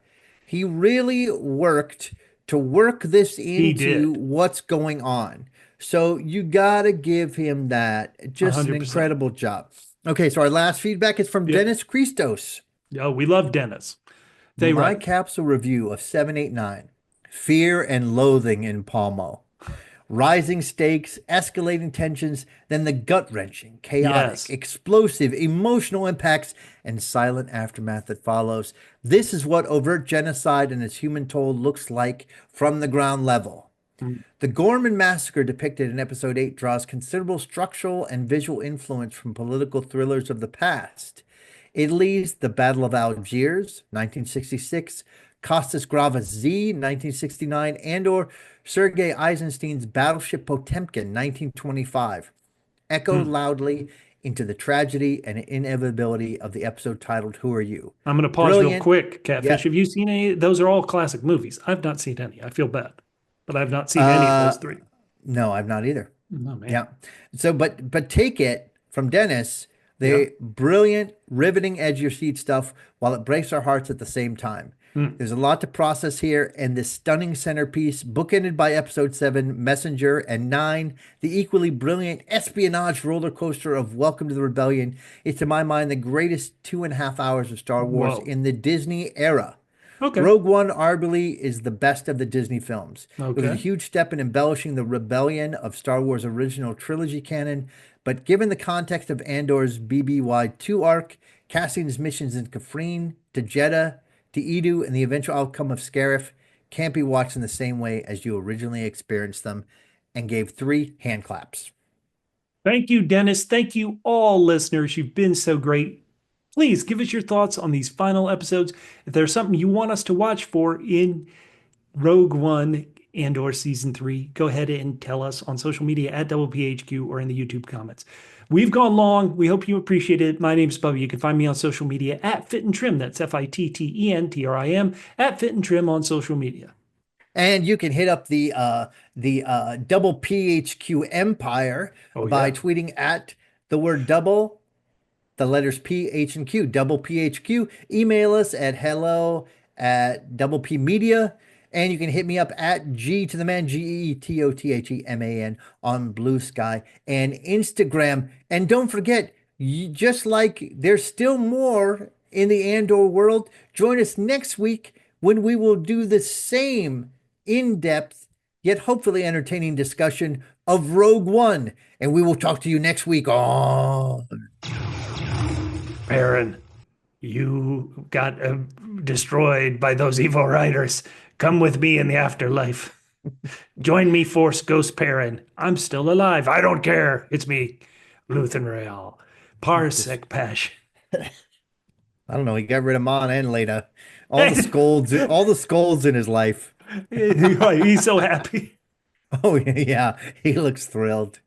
He really worked to work this into did. what's going on. So you gotta give him that. Just an 100%. incredible job. Okay, so our last feedback is from Dennis Christos. Oh, we love Dennis. They My write, capsule review of 789. Fear and loathing in Palmo. Rising stakes, escalating tensions, then the gut-wrenching, chaotic, explosive, emotional impacts, and silent aftermath that follows. This is what overt genocide and its human toll looks like from the ground level. The Gorman massacre depicted in episode 8 draws considerable structural and visual influence from political thrillers of the past. Italy's The Battle of Algiers, 1966, Costas Gravas Z, 1969, and/or Sergei Eisenstein's Battleship Potemkin, 1925, echo loudly into the tragedy and inevitability of the episode titled Who Are You? I'm going to pause real Brilliant. quick, Catfish. Yeah. Have you seen any? Those are all classic movies. I've not seen any. I feel bad, but I've not seen any of those three. No, I've not either. Oh, man. Yeah. So, but take it from Dennis, the brilliant, riveting, edge of your seat stuff while it breaks our hearts at the same time. There's a lot to process here, and this stunning centerpiece, bookended by episode 7, Messenger, and 9, the equally brilliant espionage roller coaster of Welcome to the Rebellion, is to my mind the greatest 2.5 hours of Star Wars in the Disney era. Okay. Rogue One arguably is the best of the Disney films. It was a Okay. huge step in embellishing the rebellion of Star Wars' original trilogy canon, but given the context of Andor's BBY2 arc, Cassian's missions in Kafrene, to Jedha, to Edu, and the eventual outcome of Scarif can't be watched in the same way as you originally experienced them, and gave 3 hand claps. Thank you, Dennis. Thank you, all listeners. You've been so great. Please give us your thoughts on these final episodes. If there's something you want us to watch for in Rogue One and/or Season 3, go ahead and tell us on social media at WPHQ or in the YouTube comments. We've gone long. We hope you appreciate it. My name's Bubba. You can find me on social media at Fit and Trim. That's FITTENTRIM at Fit and Trim on social media. And you can hit up the double PHQ Empire by tweeting at the word double, the letters P, H, and Q, double PHQ. Email us at hello@doublepmedia. And you can hit me up at G to the man, GEETOTHEMAN on Blue Sky and Instagram. And don't forget, just like there's still more in the Andor world, join us next week when we will do the same in-depth, yet hopefully entertaining discussion of Rogue One. And we will talk to you next week on Perrin, you got destroyed by those evil riders. Come with me in the afterlife. Join me, Force Ghost Perrin. I'm still alive. I don't care. It's me, Luthen Rael. Parsec Passion. I don't know. He got rid of Mon and Leda. All the scolds in his life. He's so happy. Oh yeah, he looks thrilled.